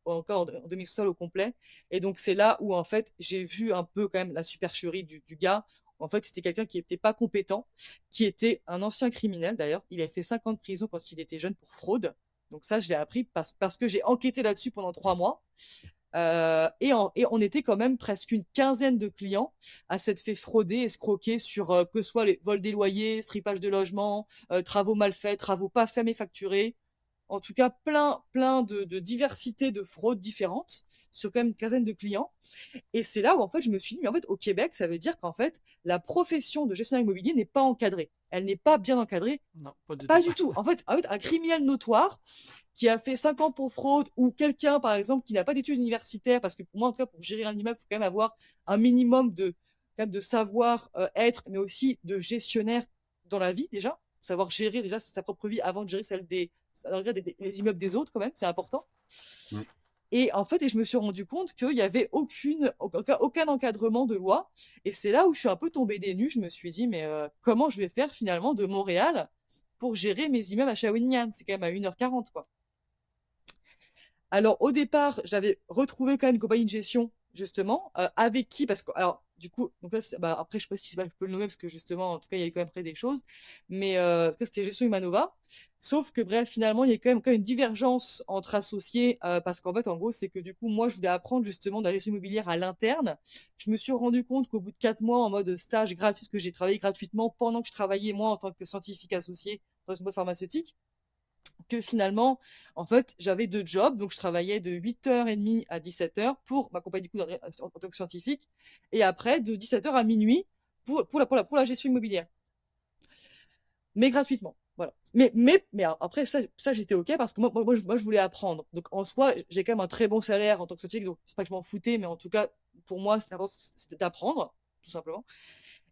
encore en demi-sol au complet. Et donc, c'est là où, en fait, j'ai vu un peu quand même la supercherie du gars. En fait, c'était quelqu'un qui n'était pas compétent, qui était un ancien criminel d'ailleurs. Il a fait 5 ans de prison quand il était jeune pour fraude. Donc ça, je l'ai appris parce que j'ai enquêté là-dessus pendant 3 mois. Et on était quand même presque une quinzaine de clients à s'être fait frauder, escroquer sur que ce soit les vols des loyers, strippage de logements, travaux mal faits, travaux pas faits mais facturés. En tout cas, plein de diversité de fraudes différentes sur quand même une quinzaine de clients. Et c'est là où en fait je me suis dit, mais en fait au Québec, ça veut dire qu'en fait la profession de gestionnaire immobilier n'est pas encadrée. Elle n'est pas bien encadrée. Non, pas du Pas tout. du tout. En fait, un criminel notoire qui a fait 5 ans pour fraude ou quelqu'un, par exemple, qui n'a pas d'études universitaires, parce que pour moi, en tout cas, pour gérer un immeuble, il faut quand même avoir un minimum quand même de savoir être, mais aussi de gestionnaire dans la vie déjà. Savoir gérer déjà sa propre vie avant de gérer celle les immeubles des autres, quand même, c'est important. Mm. Et en fait, je me suis rendu compte qu'il n'y avait aucun encadrement de loi. Et c'est là où je suis un peu tombée des nues. Je me suis dit, mais comment je vais faire finalement de Montréal pour gérer mes immeubles à Shawinigan? C'est quand même à 1h40, quoi. Alors, au départ, j'avais retrouvé quand même une compagnie de gestion, justement, avec qui, parce que, alors, du coup, donc là, après, je sais pas si je peux le nommer, parce que justement, en tout cas, il y a quand même près des choses, mais en tout cas, c'était Gestion Humanova. Sauf que, bref, finalement, il y a quand même une divergence entre associés, parce qu'en fait, en gros, c'est que du coup, moi, je voulais apprendre justement de la gestion immobilière à l'interne. Je me suis rendu compte qu'au bout de 4 mois, en mode stage gratuit, parce que j'ai travaillé gratuitement pendant que je travaillais, moi, en tant que scientifique associé dans une boîte pharmaceutique, que finalement, en fait, j'avais 2 jobs. Donc, je travaillais de 8h30 à 17h pour m'accompagner du coup en tant que scientifique. Et après, de 17h à minuit pour la gestion immobilière. Mais gratuitement. Voilà. Mais après, ça j'étais OK parce que moi, je voulais apprendre. Donc, en soi, j'ai quand même un très bon salaire en tant que scientifique. Donc, c'est pas que je m'en foutais, mais en tout cas, pour moi, c'était d'apprendre, tout simplement.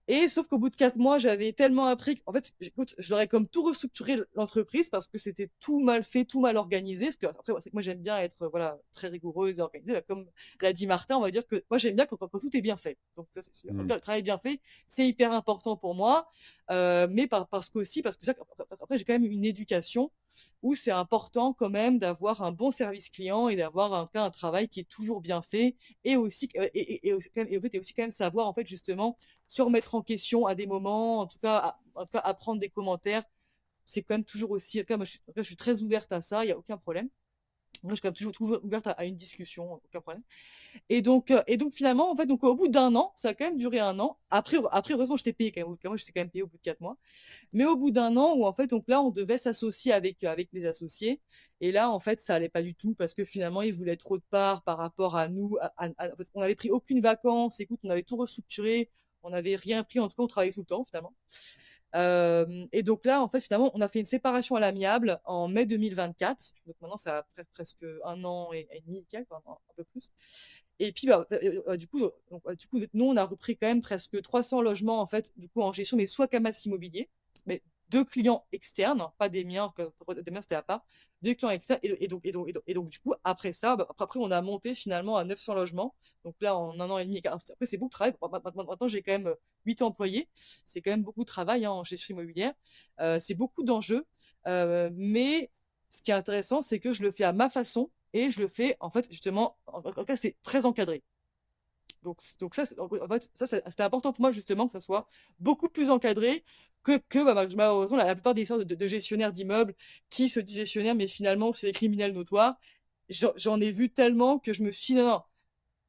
Et sauf qu'au bout de 4 mois, j'avais tellement appris qu'en fait, écoute, je leur ai comme tout restructuré l'entreprise parce que c'était tout mal fait, tout mal organisé. Parce que après, c'est que moi, j'aime bien être, voilà, très rigoureuse et organisée. Là, comme l'a dit Martin, on va dire que moi, j'aime bien quand tout est bien fait. Donc, ça, c'est sûr. Hmm. Le travail bien fait, c'est hyper important pour moi. Mais parce qu'aussi, parce que ça, après, j'ai quand même une éducation où c'est important quand même d'avoir un bon service client et d'avoir un travail qui est toujours bien fait et aussi, et en fait, et aussi quand même savoir, en fait, justement, se remettre en question à des moments, en tout cas apprendre des commentaires, c'est quand même toujours aussi, en tout cas, moi, en tout cas, je suis très ouverte à ça, il y a aucun problème. Moi, je suis quand même toujours ouverte à une discussion, aucun problème. Et donc finalement, en fait, donc au bout d'un an, ça a quand même duré un an. Après, heureusement, j'étais payée quand même. Moi, j'étais quand même payée au bout de 4 mois. Mais au bout d'un an, où en fait, donc là, on devait s'associer avec les associés. Et là, en fait, ça allait pas du tout parce que finalement, ils voulaient trop de parts par rapport à nous. En fait, on avait pris aucune vacances. Écoute, on avait tout restructuré. On n'avait rien pris. En tout cas, on travaillait tout le temps, finalement. Et donc là, en fait, finalement, on a fait une séparation à l'amiable en mai 2024. Donc maintenant, ça a presque un an et demi, un peu plus. Et puis, du coup, nous, on a repris quand même presque 300 logements, en fait, du coup, en gestion, mais soit Camas Immobilier, mais deux clients externes, pas des miens, des miens, c'était à part, deux clients externes. Et donc, du coup, après ça, après, on a monté finalement à 900 logements. Donc là, en un an et demi. Après, c'est beaucoup de travail. Maintenant, j'ai quand même 8 employés. C'est quand même beaucoup de travail, hein, en gestion immobilière. C'est beaucoup d'enjeux. Mais ce qui est intéressant, c'est que je le fais à ma façon et je le fais, en fait, justement, en tout cas, c'est très encadré. Donc ça, en fait, ça, c'était important pour moi, justement, que ça soit beaucoup plus encadré que malheureusement, la plupart des sortes de gestionnaires d'immeubles qui se disent gestionnaires, mais finalement, c'est des criminels notoires. J'en ai vu tellement que je me suis dit, non, non,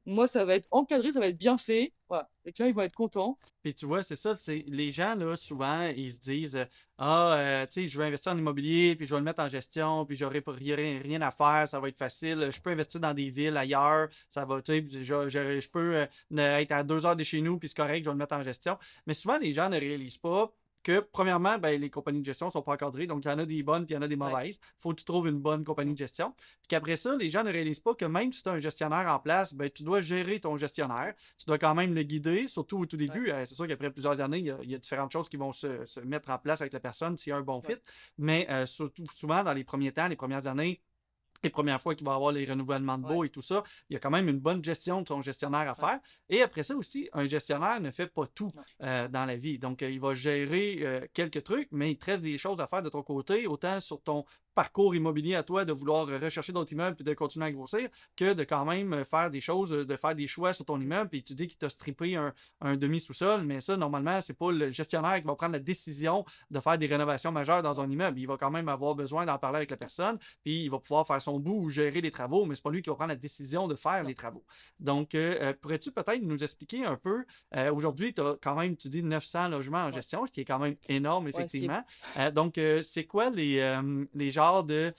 moi, ça va être encadré, ça va être bien fait. Voilà. Les clients, ils vont être contents. Puis tu vois, c'est ça, c'est les gens là souvent ils se disent ah tu sais je vais investir en immobilier puis je vais le mettre en gestion puis j'aurai pas rien à faire, ça va être facile, je peux investir dans des villes ailleurs, ça va tu sais je peux être à 2 heures de chez nous puis c'est correct, je vais le mettre en gestion. Mais souvent les gens ne réalisent pas que, premièrement, ben, les compagnies de gestion ne sont pas encadrées, donc il y en a des bonnes puis il y en a des Ouais. mauvaises. Faut que tu trouves une bonne compagnie Mm. de gestion. Puis qu'après ça, les gens ne réalisent pas que même si tu as un gestionnaire en place, ben, tu dois gérer ton gestionnaire. Tu dois quand même le guider, surtout au tout Ouais. début. C'est sûr qu'après plusieurs années, il y a différentes choses qui vont se mettre en place avec la personne s'il y a un bon fit. Ouais. Mais surtout, souvent, dans les premiers temps, les premières années, les premières fois qu'il va avoir les renouvellements de Ouais. baux et tout ça, il y a quand même une bonne gestion de son gestionnaire à Ouais. faire. Et après ça aussi, un gestionnaire ne fait pas tout Non. dans la vie. Donc, il va gérer quelques trucs, mais il te reste des choses à faire de ton côté, autant sur ton parcours immobilier à toi, de vouloir rechercher d'autres immeubles et de continuer à grossir, que de quand même faire des choses, de faire des choix sur ton immeuble. Puis tu dis qu'il t'a strippé un demi-sous-sol, mais ça, normalement, c'est pas le gestionnaire qui va prendre la décision de faire des rénovations majeures dans un immeuble. Il va quand même avoir besoin d'en parler avec la personne, puis il va pouvoir faire son bout ou gérer les travaux, mais c'est pas lui qui va prendre la décision de faire Non. les travaux. Donc, pourrais-tu peut-être nous expliquer un peu, aujourd'hui, tu as quand même, tu dis 900 logements en Ouais. gestion, ce qui est quand même énorme, Ouais, ce qui est... effectivement. Donc, c'est quoi les genres de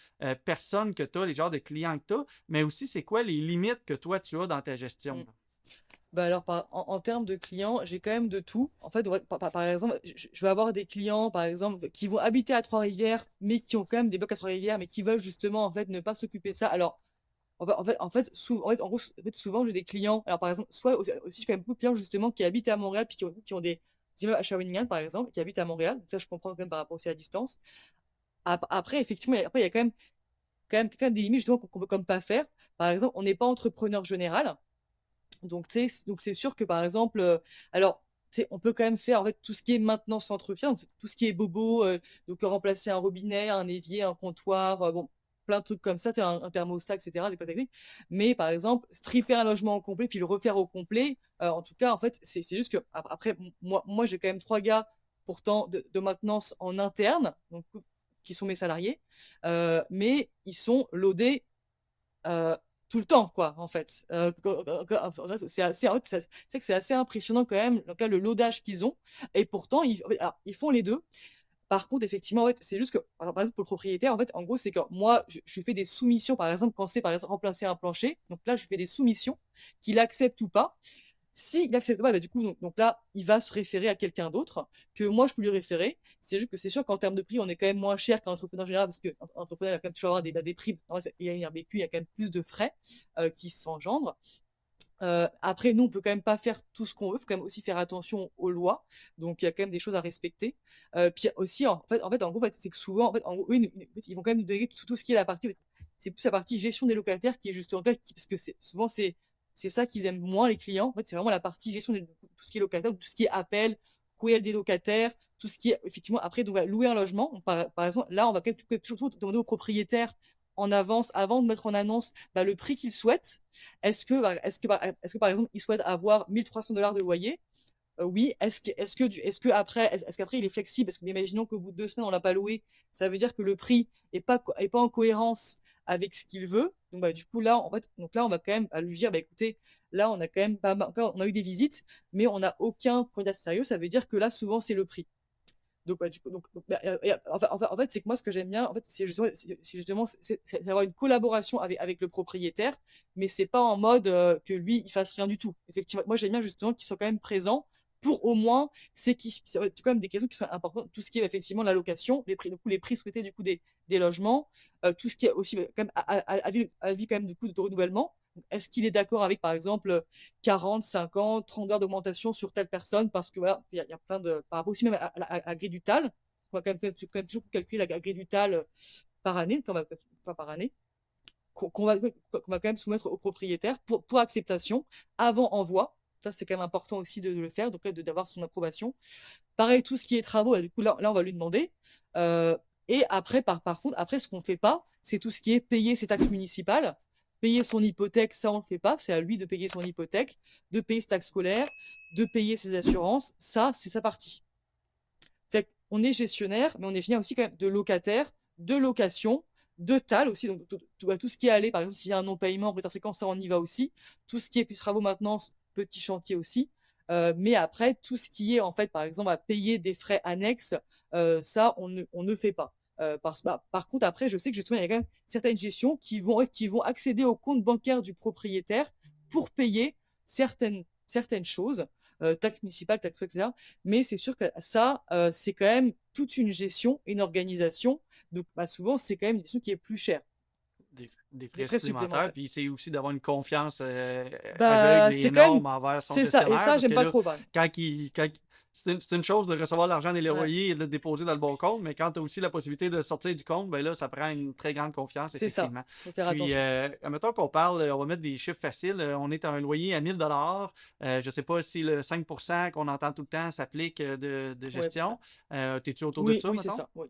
personnes que tu as, les genres de clients que tu as, mais aussi c'est quoi les limites que toi tu as dans ta gestion? Mm. Bah alors, en termes de clients, j'ai quand même de tout. En fait, ouais, par exemple, je vais avoir des clients, par exemple, qui vont habiter à Trois-Rivières, mais qui ont quand même des blocs à Trois-Rivières, mais qui veulent justement, en fait, ne pas s'occuper de ça. Alors, en gros, souvent, j'ai des clients. Alors, par exemple, soit aussi, j'ai quand même beaucoup de clients, justement, qui habitent à Montréal, puis qui ont des immeubles à Shawinigan, par exemple, qui habitent à Montréal. Donc ça, je comprends quand même par rapport aussi à la distance. Après, effectivement, après, il y a quand même des limites, justement, qu'on peut comme pas faire. Par exemple, on n'est pas entrepreneur général. Donc, tu sais, donc c'est sûr que par exemple, alors, tu sais, on peut quand même faire en fait tout ce qui est maintenance entretien, donc tout ce qui est bobo, donc remplacer un robinet, un évier, un comptoir, bon, plein de trucs comme ça, un thermostat, etc., des plats techniques. Mais par exemple, stripper un logement au complet puis le refaire au complet, en tout cas, en fait, c'est juste que après, moi, j'ai quand même 3 gars pourtant de maintenance en interne, donc qui sont mes salariés, mais ils sont loadés euh, tout le temps, quoi, en fait. En fait, c'est que c'est assez impressionnant quand même, le loadage qu'ils ont. Et pourtant, alors, ils font les deux. Par contre, effectivement, en fait, c'est juste que, par exemple, pour le propriétaire, en fait, en gros, c'est que moi, je fais des soumissions, par exemple, quand c'est, par exemple, remplacer un plancher. Donc là, je fais des soumissions qu'il accepte ou pas. S'il n'accepte pas, bah, du coup, donc là, il va se référer à quelqu'un d'autre que moi, je peux lui référer. C'est juste que c'est sûr qu'en termes de prix, on est quand même moins cher qu'un entrepreneur général parce qu'un entrepreneur va quand même toujours avoir des prix. Il y a un RBQ, il y a quand même plus de frais qui s'engendrent. Après, nous, on peut quand même pas faire tout ce qu'on veut. Faut quand même aussi faire attention aux lois. Donc, il y a quand même des choses à respecter. Puis aussi, en gros, c'est que souvent, en gros, ils vont quand même nous déléguer tout ce qui est la partie. C'est plus la partie gestion des locataires qui est juste en fait, parce que souvent c'est ça qu'ils aiment moins les clients. En fait, c'est vraiment la partie gestion de tout ce qui est locataire, tout ce qui est appel, courriel des locataires, tout ce qui est effectivement après donc louer un logement. Par exemple, là, on va quand même toujours demander aux propriétaires en avance, avant de mettre en annonce le prix qu'ils souhaitent. Est-ce que par exemple, ils souhaitent avoir 1300 $ de loyer? Oui. Est-ce qu'après il est flexible? Parce que imaginons qu'au bout de 2 semaines on l'a pas loué, ça veut dire que le prix est pas en cohérence avec ce qu'il veut. Donc du coup là, en fait, donc là on va quand même lui dire, écoutez, là on a quand même pas on a eu des visites, mais on n'a aucun candidat sérieux. Ça veut dire que là souvent c'est le prix. Donc, du coup, en fait, c'est que moi, ce que j'aime bien, en fait, c'est d'avoir une collaboration avec le propriétaire, mais c'est pas en mode que lui, il fasse rien du tout. Effectivement, moi, j'aime bien justement qu'il soit quand même présent pour au moins, c'est quand même des questions qui sont importantes. Tout ce qui est effectivement la location, les prix, du coup, les prix souhaités du coup des logements, tout ce qui est aussi quand même avis quand même du coup de renouvellement. Est-ce qu'il est d'accord avec, par exemple, 40, 50, 30 heures d'augmentation sur telle personne parce que voilà, il y a plein de. Par rapport aussi même à la grille du TAL, on va quand même toujours calculer la grille du TAL par année, enfin, par année, qu'on va quand même soumettre au propriétaire pour acceptation avant envoi. Ça, c'est quand même important aussi de le faire, donc d'avoir son approbation. Pareil, tout ce qui est travaux, du coup, là on va lui demander. Euh, et après, par contre, après, ce qu'on ne fait pas, c'est tout ce qui est payer ses taxes municipales. Payer son hypothèque, ça, on ne le fait pas. C'est à lui de payer son hypothèque, de payer ses taxes scolaires, de payer ses assurances. Ça, c'est sa partie. Fait qu'on est gestionnaire, mais on est gestionnaire aussi quand même de locataire, de location, de TAL aussi. Donc, tout ce qui est allé, par exemple, s'il y a un non-paiement, retard fréquent, ça, on y va aussi. Tout ce qui est plus travaux, maintenance, petit chantier aussi. Mais après, tout ce qui est, en fait, par exemple, à payer des frais annexes, ça, on ne fait pas. Par contre, après, je sais que justement, il y a quand même certaines gestions qui vont accéder au compte bancaire du propriétaire pour payer certaines choses, taxes municipales, taxes, etc. Mais c'est sûr que ça, c'est quand même toute une gestion, une organisation. Donc, souvent, c'est quand même une gestion qui est plus chère. Des Des frais frais supplémentaires, supplémentaires. puis c'est aussi d'avoir une confiance aveugle et C'est quand même, énorme envers son c'est ça. Et gestionnaire, ça, parce j'aime que pas là, trop. c'est une chose de recevoir l'argent des Ouais, loyers et de le déposer dans le bon compte, mais quand tu as aussi la possibilité de sortir du compte, ben là, ça prend une très grande confiance, c'est ça. effectivement. Faut faire Puis, attention. admettons qu'on parle, on va mettre des chiffres faciles, on est à un loyer à 1000 $. Je ne sais pas si le 5% qu'on entend tout le temps s'applique de Ouais. gestion. T'es-tu autour de Oui, ça, oui, c'est mettons? ça. Oui.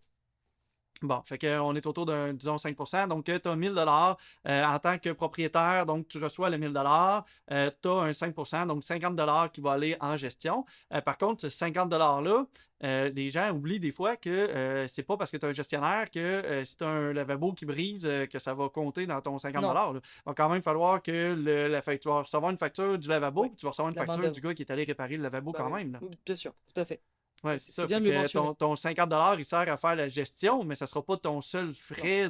Bon, fait qu'on est autour d'un, disons, 5%. Donc, tu as 1000 $ en tant que propriétaire. Donc, tu reçois le 1000 $. Tu as un 5%, donc 50 $ qui va aller en gestion. Par contre, ce 50 $ là, les gens oublient des fois que c'est pas parce que tu es un gestionnaire que si tu as un lavabo qui brise, que ça va compter dans ton 50 Non. $. Il va quand même falloir que tu vas recevoir une facture du lavabo, Oui. puis tu vas recevoir une De la facture du main-d'œuvre. gars qui est allé réparer le lavabo Bah quand oui. même, là. Oui, bien sûr. Tout à fait. Ouais, c'est C'est ça. bien Fait de le que mentionner. ton 50 $ il sert à faire la gestion, mais ça sera pas ton seul Non. frais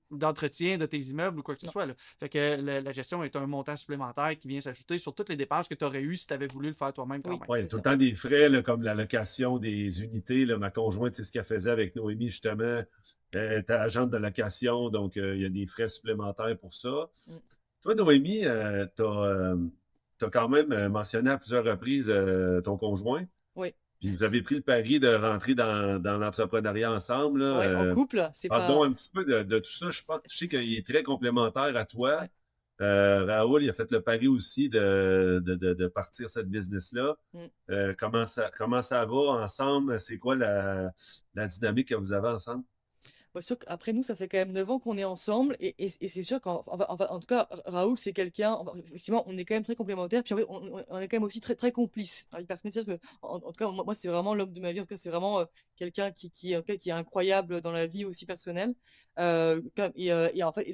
d'entretien de tes immeubles ou quoi que ce Non. soit, là. Fait que la gestion est un montant supplémentaire qui vient s'ajouter sur toutes les dépenses que tu aurais eues si tu avais voulu le faire toi-même quand Oui, même. Oui, il y a c'est tout le ça. temps des frais, là, comme la location des unités. Là, ma conjointe, c'est ce qu'elle faisait avec Noémie, justement. Elle était agente de location, donc il y a des frais supplémentaires pour ça. Mm. Toi, Noémie, t'as quand même mentionné à plusieurs reprises ton conjoint. Oui. Puis vous avez pris le pari de rentrer dans l'entrepreneuriat ensemble. Là. Ouais, en couple, c'est Parle-donc pas. un petit peu de tout ça. Je sais qu'il est très complémentaire à toi. Ouais. Raoul, il a fait le pari aussi de partir cette business-là. Mm. Comment ça va ensemble? C'est quoi la dynamique que vous avez ensemble? Bah, sûr qu'après nous, ça fait quand même 9 ans qu'on est ensemble et c'est sûr en tout cas, Raoul, c'est quelqu'un, effectivement, on est quand même très complémentaires, puis en fait, on est quand même aussi très, très complices dans la vie personnelle. C'est-à-dire que, en tout cas, moi, c'est vraiment l'homme de ma vie. En tout cas, c'est vraiment quelqu'un en tout cas, qui est incroyable dans la vie aussi personnelle. Et en fait, en fait,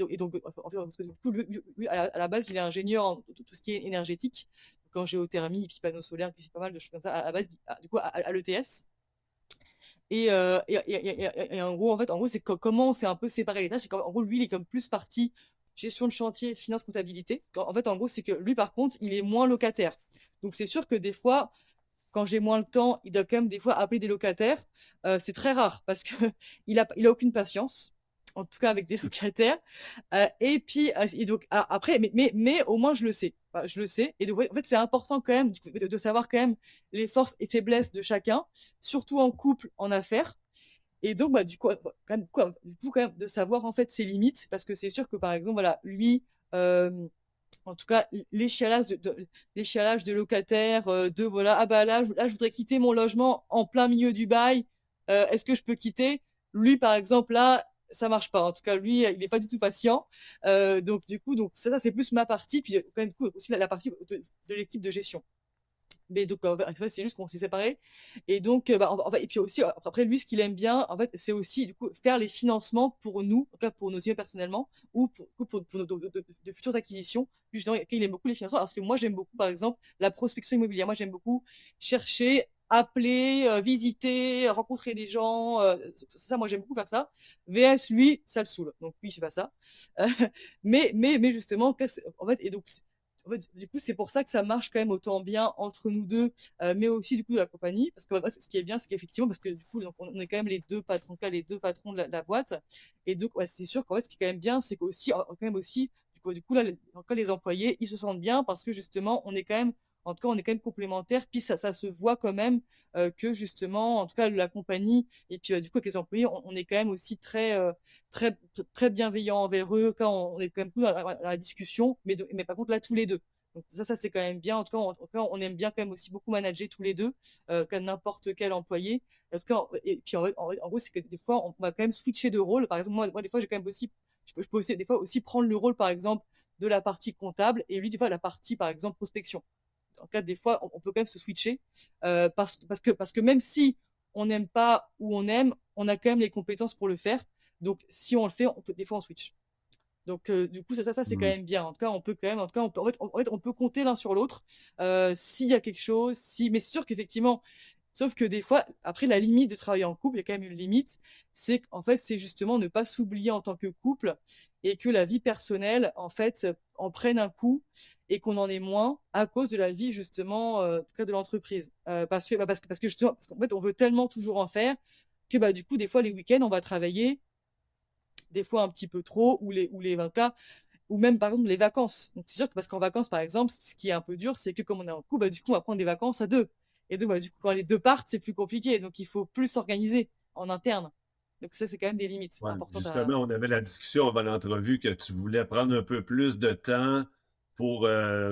parce que du coup, lui, à la base, il est ingénieur en tout ce qui est énergétique, donc en géothermie, et puis panneaux solaires, puis pas mal de choses comme ça, à la base, du coup, à l'ETS. Et en gros, c'est comment on s'est un peu séparé les tâches. C'est qu'en gros, lui, il est comme plus partie gestion de chantier, finance, comptabilité. En fait, en gros, c'est que lui, par contre, il est moins locataire. Donc, c'est sûr que des fois, quand j'ai moins le temps, il doit quand même des fois appeler des locataires. C'est très rare parce que il a aucune patience. en tout cas avec des locataires. Et puis, et donc, après, mais au moins, je le sais. Enfin, je le sais. Et donc, en fait, c'est important quand même de savoir quand même les forces et faiblesses de chacun, surtout en couple, en affaires. Et donc, bah, du coup, quand même, de savoir en fait ses limites, parce que c'est sûr que par exemple, voilà, lui, euh, en tout cas, l'échialage de locataires, de voilà, ah bah là, je voudrais quitter mon logement en plein milieu du bail. Est-ce que je peux quitter? Lui, par exemple, là, ça marche pas. En tout cas, lui, il n'est pas du tout patient. Donc, du coup, donc ça c'est plus ma partie. Puis, quand même, du coup, aussi la partie de l'équipe de gestion. Mais donc, en fait, c'est juste qu'on s'est séparés. Et donc, bah, et puis aussi, après, lui, ce qu'il aime bien, en fait, c'est aussi, du coup, faire les financements pour nous, en tout cas pour nos immeubles personnellement, ou pour de futures acquisitions. Lui, justement, il aime beaucoup les financements, parce que moi, j'aime beaucoup, par exemple, la prospection immobilière. Moi, j'aime beaucoup chercher, appeler, visiter, rencontrer des gens. Ça, moi, j'aime beaucoup faire ça. VS, lui, ça le saoule. Donc, lui, il fait pas ça. Euh, mais justement, en fait, et donc, en fait, du coup, c'est pour ça que ça marche quand même autant bien entre nous deux, mais aussi du coup de la compagnie, parce que bah, ce qui est bien, c'est qu'effectivement, parce que du coup, donc, on est quand même les deux patrons, les deux patrons de la boîte, et donc ouais, c'est sûr qu'en fait, ce qui est quand même bien, c'est qu'aussi, quand même aussi, du coup là, en tout cas, les employés, ils se sentent bien parce que justement, on est quand même, en tout cas, on est quand même complémentaires, puis ça se voit quand même que justement, en tout cas, la compagnie, et puis du coup, avec les employés, on est quand même aussi très bienveillant envers eux, quand on est quand même tout dans la discussion, mais par contre là tous les deux. Donc ça c'est quand même bien. En tout cas, on aime bien quand même aussi beaucoup manager tous les deux, comme n'importe quel employé. Parce que, et puis en gros, c'est que des fois, on va quand même switcher de rôle. Par exemple, moi des fois, j'ai quand même aussi, je peux aussi, des fois aussi prendre le rôle, par exemple, de la partie comptable et lui, des fois, la partie, par exemple, prospection. En cas, des fois, on peut quand même se switcher, parce que même si on n'aime pas ou on aime, on a quand même les compétences pour le faire. Donc, si on le fait, des fois, on switch. Donc, du coup, ça c'est quand Hmm. même bien. En tout cas, on peut quand même, en tout cas, en fait, on peut compter l'un sur l'autre, s'il y a quelque chose, si, mais c'est sûr qu'effectivement, sauf que des fois, après, la limite de travailler en couple, il y a quand même une limite, c'est qu'en fait, c'est justement ne pas s'oublier en tant que couple et que la vie personnelle, en fait, en prenne un coup et qu'on en ait moins à cause de la vie, justement, en tout cas, de l'entreprise. Parce que justement, parce qu'en fait, on veut tellement toujours en faire que, bah, du coup, des fois, les week-ends, on va travailler des fois un petit peu trop, ou les 20 cas, ou même par exemple les vacances. Donc c'est sûr que parce qu'en vacances, par exemple, ce qui est un peu dur, c'est que comme on est en couple, bah, du coup, on va prendre des vacances à deux. Et donc, bah, du coup, quand les deux partent, c'est plus compliqué. Donc, il faut plus s'organiser en interne. Donc, ça, c'est quand même des limites Ouais. importantes à. Justement, on avait la discussion avant l'entrevue que tu voulais prendre un peu plus de temps pour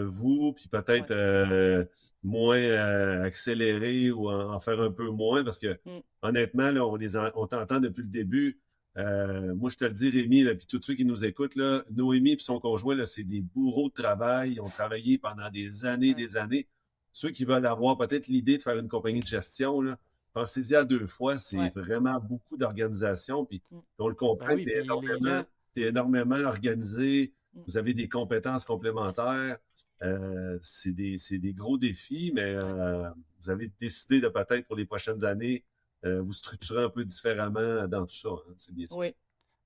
vous, puis peut-être Ouais. moins accélérer ou en faire un peu moins, parce que Mm. honnêtement, là, on t'entend depuis le début. Moi, je te le dis, Rémi, là, puis tous ceux qui nous écoutent, là, Noémie et son conjoint, là, c'est des bourreaux de travail. Ils ont travaillé pendant des années, Ouais. des années. Ceux qui veulent avoir peut-être l'idée de faire une compagnie de gestion, là, pensez-y à deux fois. C'est Ouais. vraiment beaucoup d'organisation. Puis Mm. on le Ben comprend, oui, puis les gens. t'es énormément organisé, Mm. vous avez des compétences complémentaires. C'est des gros défis, mais Ouais. vous avez décidé de peut-être pour les prochaines années vous structurer un peu différemment dans tout ça, hein. C'est bien ça. Oui.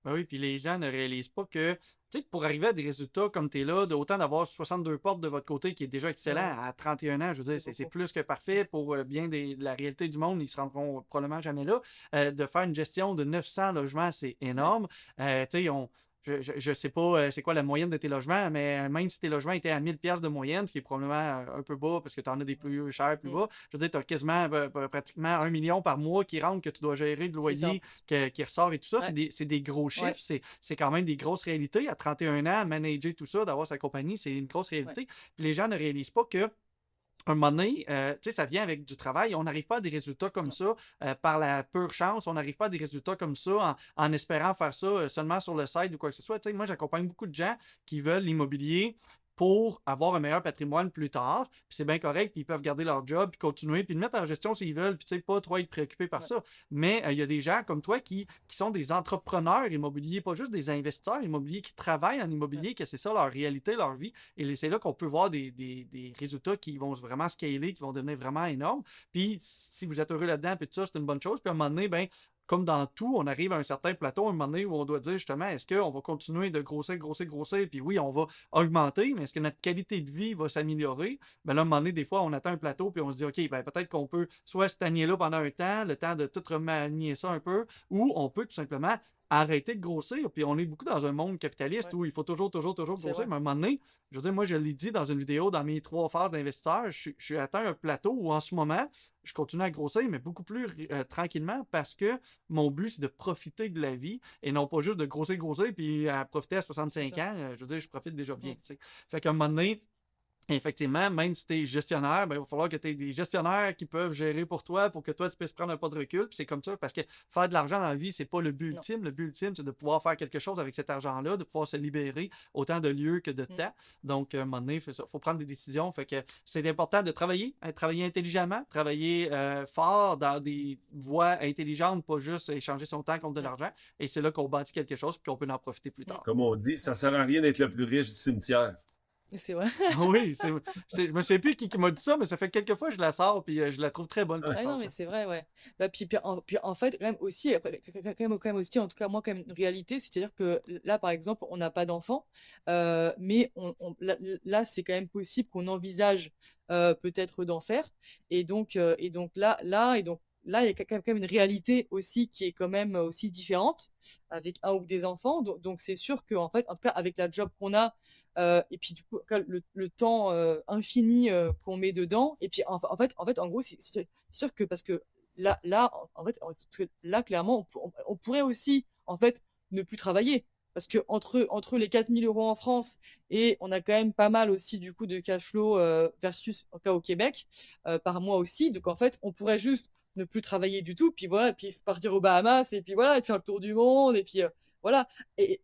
Ben oui, puis les gens ne réalisent pas que, tu sais, pour arriver à des résultats comme tu es là, autant d'avoir 62 portes de votre côté, qui est déjà excellent Ouais. à 31 ans, je veux dire, C'est c'est beaucoup. plus que parfait pour bien de la réalité du monde, ils se rendront probablement jamais là. De faire une gestion de 900 logements, c'est Ouais. énorme. Tu sais, je sais pas c'est quoi la moyenne de tes logements, mais même si tes logements étaient à 1000 pièces de moyenne, ce qui est probablement un peu bas parce que tu en as des plus chers, plus Mm. bas, je veux dire, tu as quasiment pratiquement 1 million par mois qui rentre, que tu dois gérer de C'est ça. loyer, qui ressort et tout ça. Ouais. C'est des gros Ouais. chiffres, c'est quand même des grosses réalités. À 31 ans, manager tout ça, d'avoir sa compagnie, c'est une grosse Ouais. réalité. Puis les gens ne réalisent pas que un moment donné, tu sais, ça vient avec du travail. On n'arrive pas à des résultats comme Non. ça par la pure chance. On n'arrive pas à des résultats comme ça en espérant faire ça seulement sur le site ou quoi que ce soit. Tu sais, moi, j'accompagne beaucoup de gens qui veulent l'immobilier pour avoir un meilleur patrimoine plus tard. Puis c'est bien correct, puis ils peuvent garder leur job, puis continuer, puis le mettre en gestion s'ils veulent, puis tu sais, pas trop être préoccupés par Ouais. ça. Mais il y a des gens comme toi qui sont des entrepreneurs immobiliers, pas juste des investisseurs immobiliers qui travaillent en Ouais. immobilier, que c'est ça leur réalité, leur vie. Et c'est là qu'on peut voir des résultats qui vont vraiment scaler, qui vont devenir vraiment énormes. Puis si vous êtes heureux là-dedans, puis tout ça, c'est une bonne chose. Puis à un moment donné, ben, comme dans tout, on arrive à un certain plateau, à un moment donné où on doit dire justement, est-ce qu'on va continuer de grossir, puis oui, on va augmenter, mais est-ce que notre qualité de vie va s'améliorer? Ben là, à un moment donné, des fois, on atteint un plateau, puis on se dit, OK, ben peut-être qu'on peut soit stagner là pendant un temps, le temps de tout remanier ça un peu, ou on peut tout simplement arrêter de grossir. Puis on est beaucoup dans un monde capitaliste Ouais, où il faut toujours c'est grossir. vrai. Mais à un moment donné, je veux dire, moi, je l'ai dit dans une vidéo, dans mes 3 phases d'investisseur, je suis atteint un plateau où en ce moment, je continue à grossir, mais beaucoup plus tranquillement parce que mon but, c'est de profiter de la vie et non pas juste de grossir, puis à profiter à C'est 65 ça. ans. Je veux dire, je profite déjà bien. Mm. Tu sais. Fait qu'à un moment donné, effectivement, même si tu es gestionnaire, ben, il va falloir que tu aies des gestionnaires qui peuvent gérer pour toi pour que toi, tu puisses prendre un pas de recul. Puis c'est comme ça, parce que faire de l'argent dans la vie, c'est pas le but Non. ultime. Le but ultime, c'est de pouvoir faire quelque chose avec cet argent-là, de pouvoir se libérer autant de lieux que de Mm. temps. Donc, à un moment donné, il faut prendre des décisions. Fait que c'est important de travailler intelligemment, travailler fort dans des voies intelligentes, pas juste échanger son temps contre de Ouais. l'argent. Et c'est là qu'on bâtit quelque chose puis qu'on peut en profiter plus Mm. tard. Comme on dit, ça sert à rien d'être le plus riche du cimetière. Et c'est vrai. Ah oui, je me souviens plus qui m'a dit ça, mais ça fait quelques fois que je la sors, puis je la trouve très bonne Ouais. comme Ah non, phrase. mais c'est vrai, ouais. Bah, puis en fait, quand même aussi, après, quand même aussi, en tout cas, moi, quand même, une réalité, c'est-à-dire que là, par exemple, on n'a pas d'enfant, mais là, c'est quand même possible qu'on envisage peut-être d'en faire. Et donc là, il y a quand même une réalité aussi qui est quand même aussi différente avec un ou des enfants. Donc c'est sûr que, en fait, en tout cas, avec la job qu'on a, et puis du coup, le temps infini qu'on met dedans, et puis en gros, c'est sûr que parce que là, clairement, on pourrait aussi, en fait, ne plus travailler. Parce que entre les 4 000 € en France et on a quand même pas mal aussi du coup de cash flow versus en cas au Québec par mois aussi. Donc en fait, on pourrait juste ne plus travailler du tout, puis voilà, puis partir aux Bahamas et puis voilà, et puis faire le tour du monde et puis voilà.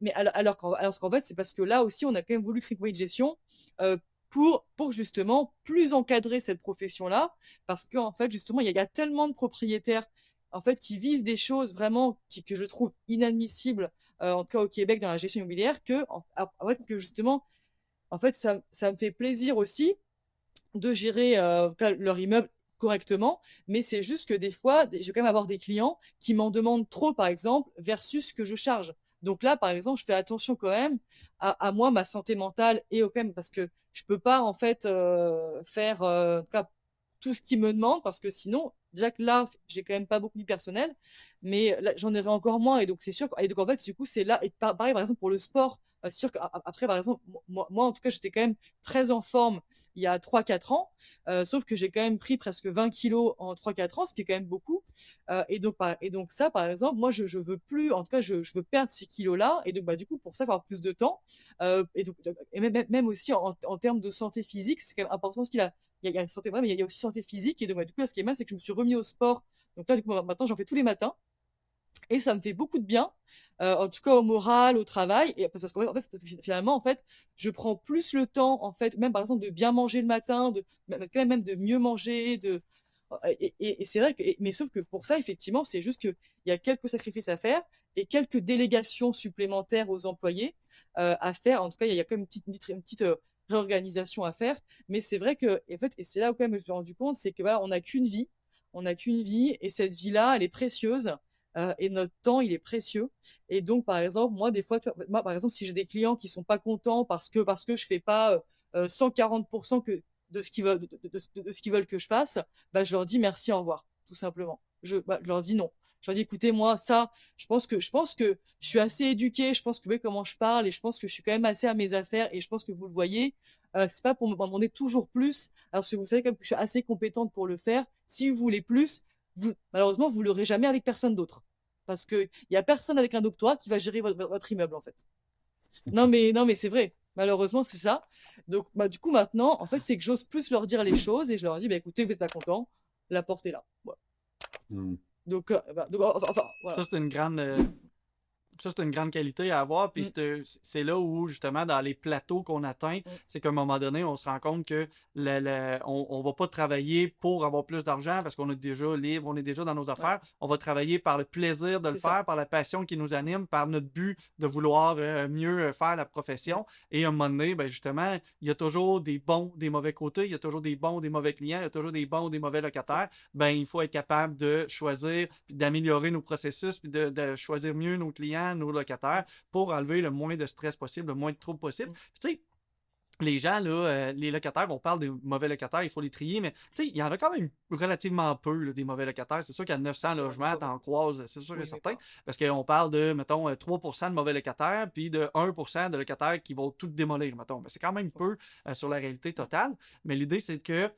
Mais alors qu'en fait, c'est parce que là aussi, on a quand même voulu créer de gestion euh, pour justement plus encadrer cette profession-là, parce qu'en fait, justement, il y a tellement de propriétaires en fait qui vivent des choses vraiment que je trouve inadmissibles, en tout cas au Québec dans la gestion immobilière, en fait, que justement, en fait, ça me fait plaisir aussi de gérer leur immeuble correctement, mais c'est juste que des fois, je vais quand même avoir des clients qui m'en demandent trop, par exemple, versus ce que je charge. Donc là, par exemple, je fais attention quand même à moi, ma santé mentale et au quand même parce que je peux pas en fait faire en tout cas, tout ce qu'ils me demandent parce que sinon, déjà que là, j'ai quand même pas beaucoup de personnel, mais là, j'en aurai encore moins et donc c'est sûr. Et donc en fait, du coup, c'est là et pareil par exemple pour le sport. C'est sûr qu'après, par exemple, moi, en tout cas, j'étais quand même très en forme il y a 3 4 ans, sauf que j'ai quand même pris presque 20 kilos en 3 4 ans, ce qui est quand même beaucoup. Et donc ça, par exemple, moi, je veux plus, en tout cas, je veux perdre ces kilos-là. Et donc, bah, du coup, pour ça, il faut avoir plus de temps. Et même aussi en termes de santé physique, c'est quand même important parce qu'il y a santé vraie, mais il y a aussi santé physique. Et donc, bah, du coup, là, ce qui est mal, c'est que je me suis remis au sport. Donc là, du coup, maintenant, j'en fais tous les matins. Et ça me fait beaucoup de bien, en tout cas au moral, au travail, et parce qu'en fait, parce que finalement, en fait, je prends plus le temps, en fait, même par exemple, de bien manger le matin, même de mieux manger, et c'est vrai que, mais sauf que pour ça, effectivement, c'est juste que il y a quelques sacrifices à faire et quelques délégations supplémentaires aux employés à faire. En tout cas, il y a quand même une petite réorganisation à faire. Mais c'est vrai que, en fait, et c'est là où quand même je me suis rendu compte, c'est que voilà, on n'a qu'une vie, et cette vie-là, elle est précieuse. Et notre temps, il est précieux. Et donc, par exemple, moi, des fois, moi, par exemple, si j'ai des clients qui sont pas contents parce que je fais pas 140% de ce qu'ils veulent, de ce qu'ils veulent que je fasse, bah, je leur dis merci, au revoir, tout simplement. Je leur dis non. Je leur dis, écoutez, moi, ça, je pense que je suis assez éduquée, je pense que vous voyez comment je parle, et je pense que je suis quand même assez à mes affaires, et je pense que vous le voyez. C'est pas pour me demander toujours plus, alors que vous savez quand même que je suis assez compétente pour le faire. Si vous voulez plus, malheureusement, vous l'aurez jamais avec personne d'autre. Parce que il y a personne avec un doctorat qui va gérer votre immeuble, en fait. Non, mais c'est vrai. Malheureusement, c'est ça. Donc, bah, du coup, maintenant, en fait, c'est que j'ose plus leur dire les choses et je leur dis, bah, écoutez, vous n'êtes pas content, la porte est là. Voilà. Hmm. Donc, enfin, Ça, voilà. c'est une grande qualité à avoir. Puis Mm, c'est là où, justement, dans les plateaux qu'on atteint, mm, c'est qu'à un moment donné, on se rend compte que on va pas travailler pour avoir plus d'argent parce qu'on est déjà libre, on est déjà dans nos ouais, affaires. On va travailler par le plaisir de le c'est ça. faire, par la passion qui nous anime, par notre but de vouloir mieux faire la Mm, profession. Et à un moment donné, ben, justement, il y a toujours des bons, des mauvais côtés, il y a toujours des bons, des mauvais clients, il y a toujours des bons, des mauvais c'est locataires. Ben, il faut être capable de choisir, puis d'améliorer nos processus, puis de choisir mieux nos clients, nos locataires mm, pour enlever le moins de stress possible, le moins de troubles possible. mm, Tu sais, les gens, là, les locataires, on parle des mauvais locataires, il faut les trier, mais tu sais, il y en a quand même relativement peu, là, des mauvais locataires. C'est sûr qu'il y a 900 C'est vrai, logements, pas beaucoup. t'en croises, c'est sûr et Oui, mais certain, pas. parce qu'on parle de, mettons, 3% de mauvais locataires, puis de 1% de locataires qui vont tout démolir, mettons. Mais c'est quand même Ouais. peu sur la réalité totale. Mais l'idée, c'est que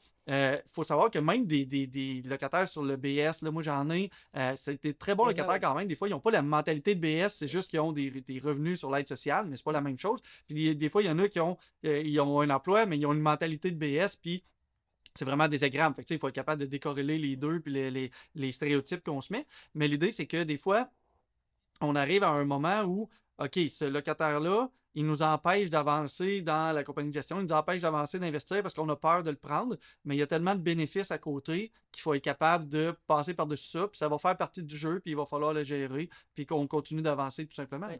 faut savoir que même des locataires sur le BS, là, moi j'en ai, c'est des très bons Il y en a, locataires ouais. quand même. Des fois, ils n'ont pas la mentalité de BS, c'est juste qu'ils ont des revenus sur l'aide sociale, mais c'est pas la Mm. même chose. Puis des fois, il y en a qui ont ils ont un emploi, mais ils ont une mentalité de BS, puis c'est vraiment désagréable. Fait que, il faut être capable de décorréler les deux, puis les stéréotypes qu'on se met. Mais l'idée, c'est que des fois, on arrive à un moment où, OK, ce locataire-là, il nous empêche d'avancer dans la compagnie de gestion, il nous empêche d'avancer, d'investir parce qu'on a peur de le prendre, mais il y a tellement de bénéfices à côté qu'il faut être capable de passer par-dessus ça, puis ça va faire partie du jeu, puis il va falloir le gérer, puis qu'on continue d'avancer tout simplement. Ouais.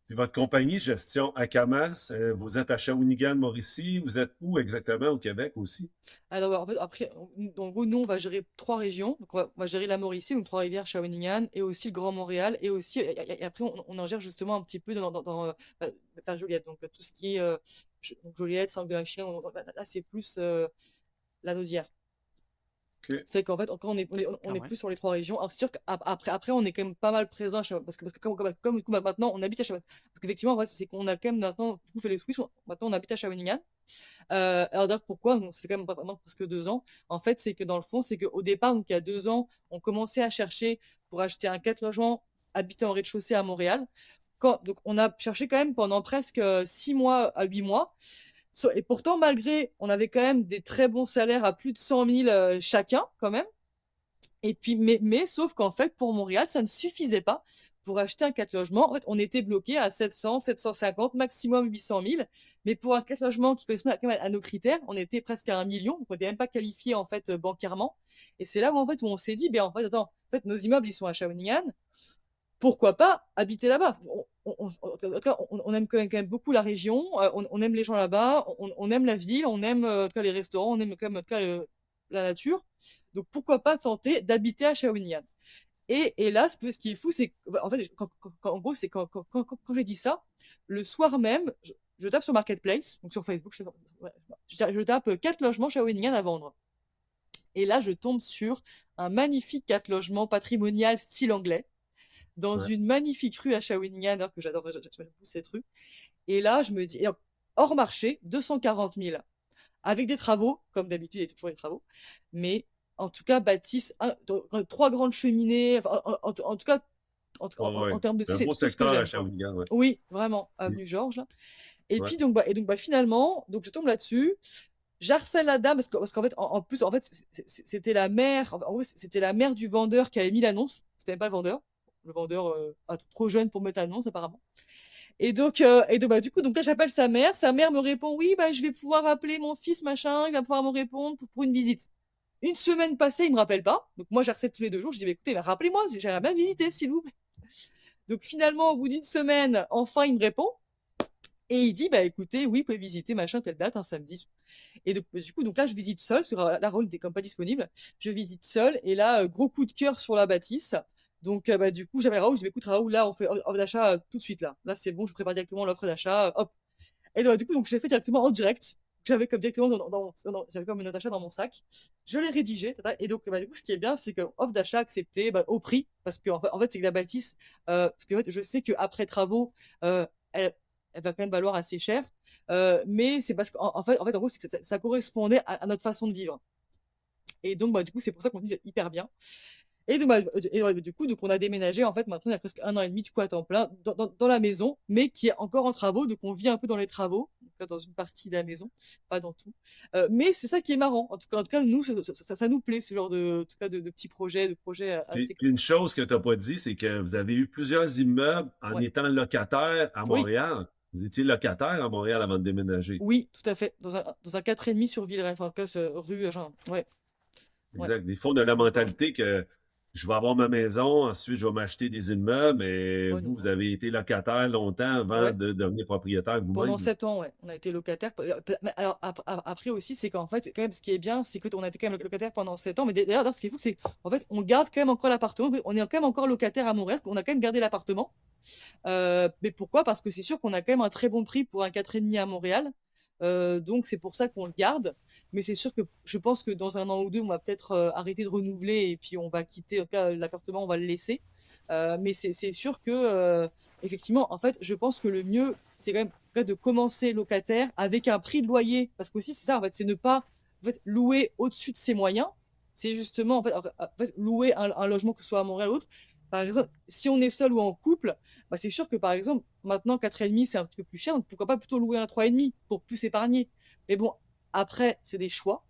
Puis votre compagnie gestion Akamas, vous êtes à Shawinigan, Mauricie. Vous êtes où exactement au Québec aussi? Alors, ouais, en fait, après, en gros, nous, on va gérer 3 régions. Donc, on va gérer la Mauricie, donc Trois-Rivières, Shawinigan, et aussi le Grand Montréal. Et aussi, et après, on en gère justement un petit peu vers Joliette. Donc, tout ce qui est donc Joliette, Saint-Gachien, là, c'est plus la Naudière. OK. Fait qu'en fait, encore, on Quand est même. plus sur les 3 régions. Alors, c'est sûr qu'après, on est quand même pas mal présent parce que comme du coup, maintenant, on habite à Shawinigan. Parce qu'effectivement, en fait, c'est qu'on a quand même maintenant, du coup, fait le switch. Maintenant, on habite à Shawinigan. Alors d'ailleurs pourquoi? Bon, ça fait quand même pas vraiment presque 2 ans. En fait, c'est que dans le fond, c'est qu'au départ, donc il y a 2 ans, on commençait à chercher pour acheter un 4 logements habité en rez-de-chaussée à Montréal. Donc on a cherché quand même pendant presque 6 mois à 8 mois. Et pourtant, malgré, on avait quand même des très bons salaires à plus de 100 000 chacun, quand même. Et puis, sauf qu'en fait, pour Montréal, ça ne suffisait pas pour acheter un 4 logements. En fait, on était bloqué à 700, 750, maximum 800 000. Mais pour un 4 logements qui correspond quand même à nos critères, on était presque à 1 million. Donc, on n'était même pas qualifié, en fait, bancairement. Et c'est là où, en fait, où on s'est dit, ben, en fait, attends, en fait, nos immeubles, ils sont à Shawinigan. Pourquoi pas habiter là-bas? En tout cas, on aime quand même beaucoup la région, on aime les gens là-bas, on aime la ville, on aime en tout cas, les restaurants, on aime quand même en tout cas, la nature. Donc pourquoi pas tenter d'habiter à Shawinigan? Et là, ce qui est fou, c'est en fait, en gros, c'est quand j'ai dit ça, le soir même, je tape sur Marketplace, donc sur Facebook, je tape 4 logements Shawinigan à vendre. Et là, je tombe sur un magnifique 4 logements patrimonial style anglais dans Ouais. une magnifique rue à Shawinigan, alors que j'adore beaucoup cette rue. Et là, je me dis, hors marché, 240 000, avec des travaux, comme d'habitude, il y a toujours des travaux, mais en tout cas, bâtisse, 3 grandes cheminées, enfin, en tout cas, Ouais, ouais. en termes de C'est un c'est beau tout ce que secteur à j'aime, quoi. Shawinigan, ouais. Oui, vraiment, Mm. avenue Georges, là. Et Ouais. puis, finalement, donc je tombe là-dessus. J'harcèle la dame parce qu'en fait, en plus, en fait, c'était la mère, en vrai, c'était la mère du vendeur qui avait mis l'annonce. C'était même pas le vendeur. Le vendeur trop jeune pour mettre l'annonce apparemment. Et donc bah, du coup, donc là, j'appelle sa mère. Sa mère me répond, oui, bah, je vais pouvoir appeler mon fils, machin. Il va pouvoir me répondre pour une visite. Une semaine passée, il me rappelle pas. Donc moi, j'harcèle tous les 2 jours. Je dis, bah, écoutez, bah, rappelez-moi, j'aimerais bien visiter, s'il vous plaît. Donc finalement, au bout d'une semaine, enfin, il me répond. Et il dit, bah écoutez, oui, vous pouvez visiter, machin, telle date, un samedi. Et donc, du coup, donc là, je visite seule, sur la rôle n'était comme pas disponible. Je visite seule, et là, gros coup de cœur sur la bâtisse. Donc, bah, du coup, j'avais Raoul, je dis, écoute, Raoul, là, on fait offre d'achat tout de suite, là. Là, c'est bon, je prépare directement l'offre d'achat, hop. Et donc, du coup, donc, j'ai fait directement en direct. J'avais comme directement j'avais comme une note d'achat dans mon sac. Je l'ai rédigé, tata. Et donc, bah, du coup, ce qui est bien, c'est que offre d'achat acceptée, bah, au prix, parce que, en fait, c'est que la bâtisse, parce que, en fait, je sais qu'après travaux, elle, elle va quand même valoir assez cher. Mais c'est parce qu'en fait, en gros, c'est que ça correspondait à notre façon de vivre. Et donc, bah, du coup, c'est pour ça qu'on dit hyper bien. Et donc, bah, du coup, donc on a déménagé, en fait, maintenant, il y a presque 1 an et demi, du coup, à temps plein, dans la maison, mais qui est encore en travaux. Donc, on vit un peu dans les travaux, donc, dans une partie de la maison, pas dans tout. Mais c'est ça qui est marrant. En tout cas, nous, ça nous plaît, ce genre en tout cas, de petits projets, de projets assez Puis cool. une chose que tu n'as pas dit, c'est que vous avez eu plusieurs immeubles en Ouais. étant locataire à Oui, Montréal. Vous étiez locataire à Montréal avant de déménager. oui, tout à fait. Dans un 4,5 sur Villeray, enfin, en tout cas, rue, genre, ouais, ouais. Exact. Des fois, on a la Donc, mentalité que je vais avoir ma maison, ensuite je vais m'acheter des immeubles, et ouais, vous, non, vous non. avez été locataire longtemps avant Ouais. de devenir propriétaire Pendant vous-même. 7 ans, ouais, on a été locataire. Mais alors après aussi, c'est qu'en fait, quand même, ce qui est bien, c'est qu'on a été quand même locataire pendant 7 ans. Mais d'ailleurs, ce qui est fou, c'est qu'en fait, on garde quand même encore l'appartement. On est quand même encore locataire à Montréal. On a quand même gardé l'appartement. Mais pourquoi? Parce que c'est sûr qu'on a quand même un très bon prix pour un 4,5 à Montréal. Donc c'est pour ça qu'on le garde. Mais c'est sûr que je pense que dans 1 an ou 2, on va peut-être arrêter de renouveler et puis on va quitter, en tout cas, l'appartement, on va le laisser. Mais c'est sûr que effectivement, en fait, je pense que le mieux, c'est quand même de commencer locataire avec un prix de loyer, parce qu'aussi c'est ça, en fait, c'est ne pas en fait, louer au-dessus de ses moyens. C'est justement en fait, louer un logement, que ce soit à Montréal ou autre. Par exemple, si on est seul ou en couple, bah, c'est sûr que par exemple, maintenant 4,5 c'est un petit peu plus cher, donc pourquoi pas plutôt louer un 3,5 pour plus épargner. Mais bon, après, c'est des choix.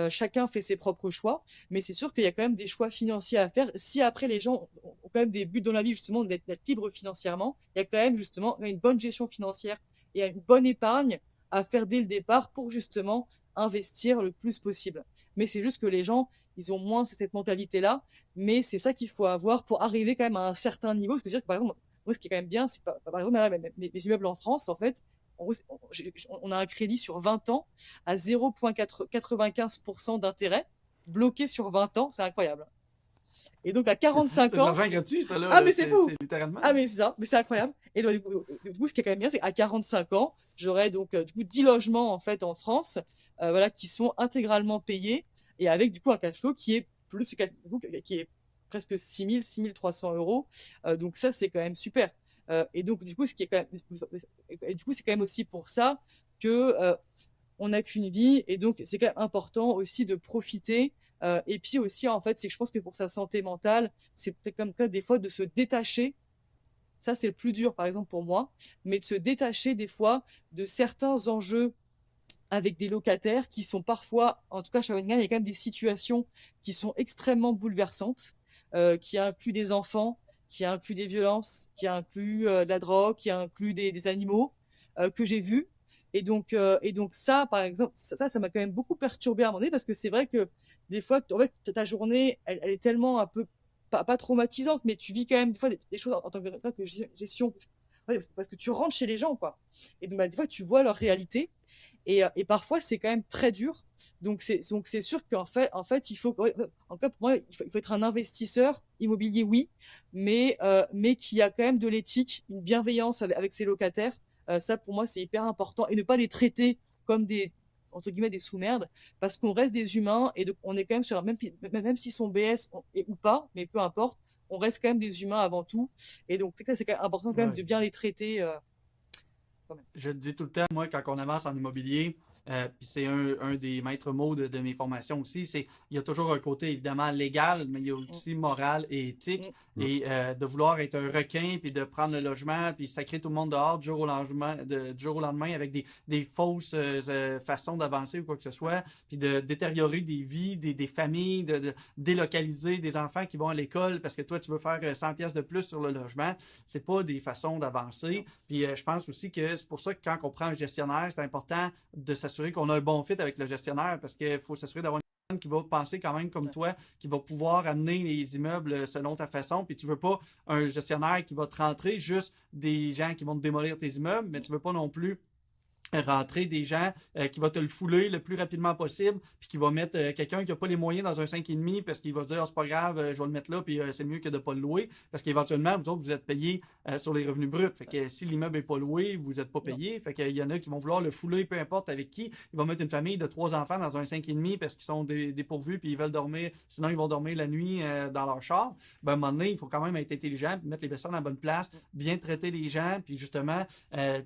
Chacun fait ses propres choix, mais c'est sûr qu'il y a quand même des choix financiers à faire. Si après les gens ont quand même des buts dans la vie, justement, d'être libres financièrement, il y a quand même justement une bonne gestion financière et une bonne épargne à faire dès le départ pour justement investir le plus possible. Mais c'est juste que les gens, ils ont moins cette mentalité-là, mais c'est ça qu'il faut avoir pour arriver quand même à un certain niveau. C'est-à-dire que par exemple, moi, ce qui est quand même bien, c'est pas, par exemple, là, les immeubles en France, en fait, on a un crédit sur 20 ans à 0,95% d'intérêt, bloqué sur 20 ans, c'est incroyable. Et donc à 45 C'est de ans, l'argent gratuit, ça, ah là. mais c'est fou! C'est littéralement. Ah mais c'est ça, mais c'est incroyable. Et donc, du coup, ce qui est quand même bien, c'est qu'à 45 ans, j'aurai donc du coup 10 logements en fait en France, voilà, qui sont intégralement payés et avec du coup un cash flow qui est plus qui est presque 6 300 euros. Donc ça, c'est quand même super. Et donc du coup, ce qui est quand même, et du coup, c'est quand même aussi pour ça que on n'a qu'une vie et donc c'est quand même important aussi de profiter. Et puis aussi, en fait, c'est que je pense que pour sa santé mentale, c'est peut-être comme ça des fois de se détacher. Ça, c'est le plus dur, par exemple, pour moi, mais de se détacher des fois de certains enjeux avec des locataires qui sont parfois, en tout cas, chez Shawinigan, il y a quand même des situations qui sont extrêmement bouleversantes, qui incluent des enfants, qui incluent des violences, qui incluent de la drogue, qui incluent des animaux que j'ai vus. Et donc ça, par exemple, ça m'a quand même beaucoup perturbé à un moment donné parce que c'est vrai que des fois, en fait, ta journée, elle est tellement un peu pas traumatisante, mais tu vis quand même des fois des choses en tant que gestion, ouais, parce que tu rentres chez les gens, quoi. Et donc, bah, des fois, tu vois leur réalité. Et parfois, c'est quand même très dur. Donc c'est sûr qu'en fait, il faut, ouais, en tout cas, pour moi, il faut être un investisseur immobilier, oui, mais qui a quand même de l'éthique, une bienveillance avec ses locataires. Ça, pour moi, c'est hyper important. Et ne pas les traiter comme entre guillemets, des sous-merdes, parce qu'on reste des humains et donc on est quand même sur même s'ils sont BS ou pas, mais peu importe, on reste quand même des humains avant tout. Et donc, c'est quand même important quand même Ouais. de bien les traiter. Quand même. Je le dis tout le temps, moi, quand on avance en immobilier, puis c'est un des maîtres mots de mes formations aussi, c'est il y a toujours un côté évidemment légal, mais il y a Mm, aussi moral et éthique. mm, Et de vouloir être un requin, puis de prendre le logement, puis sacrer tout le monde dehors du jour au lendemain, du jour au lendemain avec des fausses façons d'avancer ou quoi que ce soit, puis de détériorer des vies, des familles, de délocaliser des enfants qui vont à l'école parce que toi, tu veux faire 100 pièces de plus sur le logement. C'est pas des façons d'avancer. non. Puis je pense aussi que c'est pour ça que quand on prend un gestionnaire, c'est important de s'assurer qu'on a un bon fit avec le gestionnaire parce qu'il faut s'assurer d'avoir une personne qui va penser quand même comme Ouais. toi, qui va pouvoir amener les immeubles selon ta façon. Puis tu veux pas un gestionnaire qui va te rentrer juste des gens qui vont te démolir tes immeubles, mais tu veux pas non plus rentrer des gens qui va te le fouler le plus rapidement possible, puis qui va mettre quelqu'un qui n'a pas les moyens dans un 5,5 parce qu'il va dire oh, c'est pas grave, je vais le mettre là, puis c'est mieux que de ne pas le louer, parce qu'éventuellement, vous autres, vous êtes payés sur les revenus bruts. Fait que si l'immeuble n'est pas loué, vous n'êtes pas Non. payé. Fait qu'il y en a qui vont vouloir le fouler, peu importe avec qui. Ils vont mettre une famille de 3 enfants dans un 5,5 parce qu'ils sont dépourvus, puis ils veulent dormir, sinon ils vont dormir la nuit dans leur char. Ben, à un moment donné, il faut quand même être intelligent, puis mettre les personnes à la bonne place, bien traiter les gens, puis justement,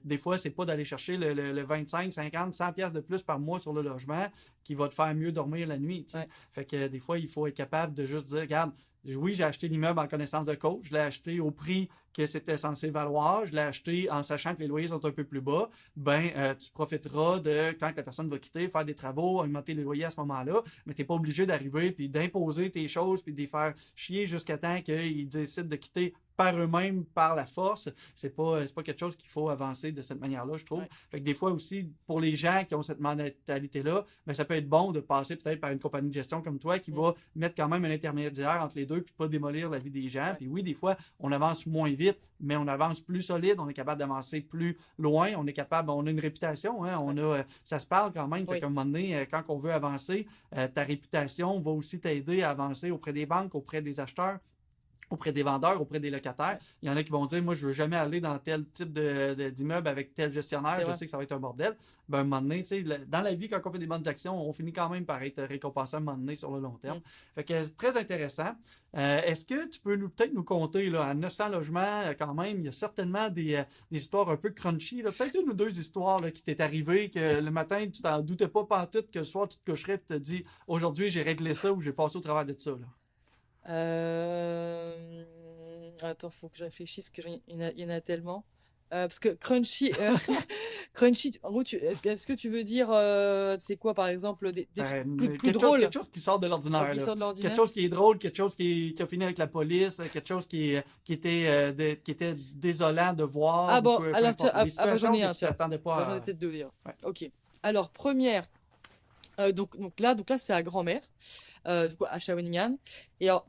des fois, c'est pas d'aller chercher le 25, 50, 100 pièces de plus par mois sur le logement qui va te faire mieux dormir la nuit. Ouais. Fait que des fois, il faut être capable de juste dire, regarde, oui, j'ai acheté l'immeuble en connaissance de cause, je l'ai acheté au prix que c'était censé valoir, je l'ai acheté en sachant que les loyers sont un peu plus bas, tu profiteras de, quand la personne va quitter, faire des travaux, augmenter les loyers à ce moment-là, mais tu n'es pas obligé d'arriver puis d'imposer tes choses puis de les faire chier jusqu'à temps qu'ils décident de quitter par eux-mêmes, par la force. C'est pas quelque chose qu'il faut avancer de cette manière-là, je trouve. Ouais. Fait que des fois aussi, pour les gens qui ont cette mentalité-là, ça peut être bon de passer peut-être par une compagnie de gestion comme toi qui va mettre quand même un intermédiaire entre les deux puis pas démolir la vie des gens. Ouais. Puis oui, des fois, on avance moins vite, mais on avance plus solide, on est capable d'avancer plus loin, on a une réputation, hein, ça se parle quand même. Fait Oui. qu'à un moment donné, quand on veut avancer, ta réputation va aussi t'aider à avancer auprès des banques, auprès des acheteurs, auprès des vendeurs, auprès des locataires. Il y en a qui vont dire, moi, je veux jamais aller dans tel type d'immeuble avec tel gestionnaire, je sais que ça va être un bordel. Ben, à un moment donné, dans la vie, quand on fait des bonnes actions, on finit quand même par être récompensé à un moment donné sur le long terme. Fait que c'est très intéressant. Est-ce que tu peux peut-être nous compter, là, à 900 logements, quand même, il y a certainement des histoires un peu crunchy, là. Peut-être une ou deux histoires là, qui t'est arrivé, que le matin, tu t'en doutais pas pantoute, que le soir, tu te coucherais et tu te dis, aujourd'hui, j'ai réglé ça ou j'ai passé au travers de ça, là. Attends, faut que je réfléchisse, parce qu'il y en a tellement. Parce que Crunchy, Crunchy, en gros, est-ce que tu veux dire, c'est quoi, par exemple, des trucs plus Quelque drôles quelque chose qui sort de l'ordinaire, qui là. sortent de Quelque l'ordinaire? chose qui est drôle, quelque chose qui a fini avec la police, quelque chose qui était désolant de voir, Ah ou bon, peu alors tiens, importe. Des j'en situations ai que un, tu tiens. t'attendais Bah, j'en ai pas à... peut-être deux d'ailleurs. Ouais. Ok. Alors, première, donc là, c'est à grand-mère, du coup, à Shawinigan. Et alors,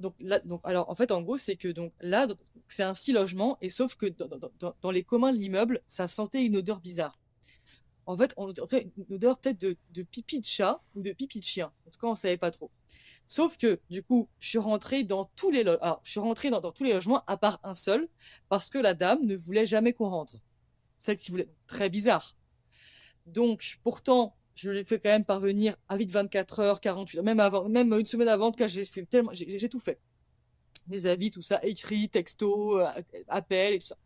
alors, en fait, en gros, c'est que donc là, c'est un 6 logements, et sauf que dans les communs de l'immeuble, ça sentait une odeur bizarre. En fait, on entendait une odeur peut-être de pipi de chat ou de pipi de chien. En tout cas, on savait pas trop. Sauf que, du coup, je suis rentrée dans tous les je suis rentrée dans tous les logements, à part un seul, parce que la dame ne voulait jamais qu'on rentre. Celle qui voulait. Très bizarre. Donc, pourtant, je l'ai fait quand même parvenir à vite 24 heures, 48 heures, même avant, même une semaine avant, en tout cas, j'ai tout fait. Des avis, tout ça, écrit, texto, appel et tout ça.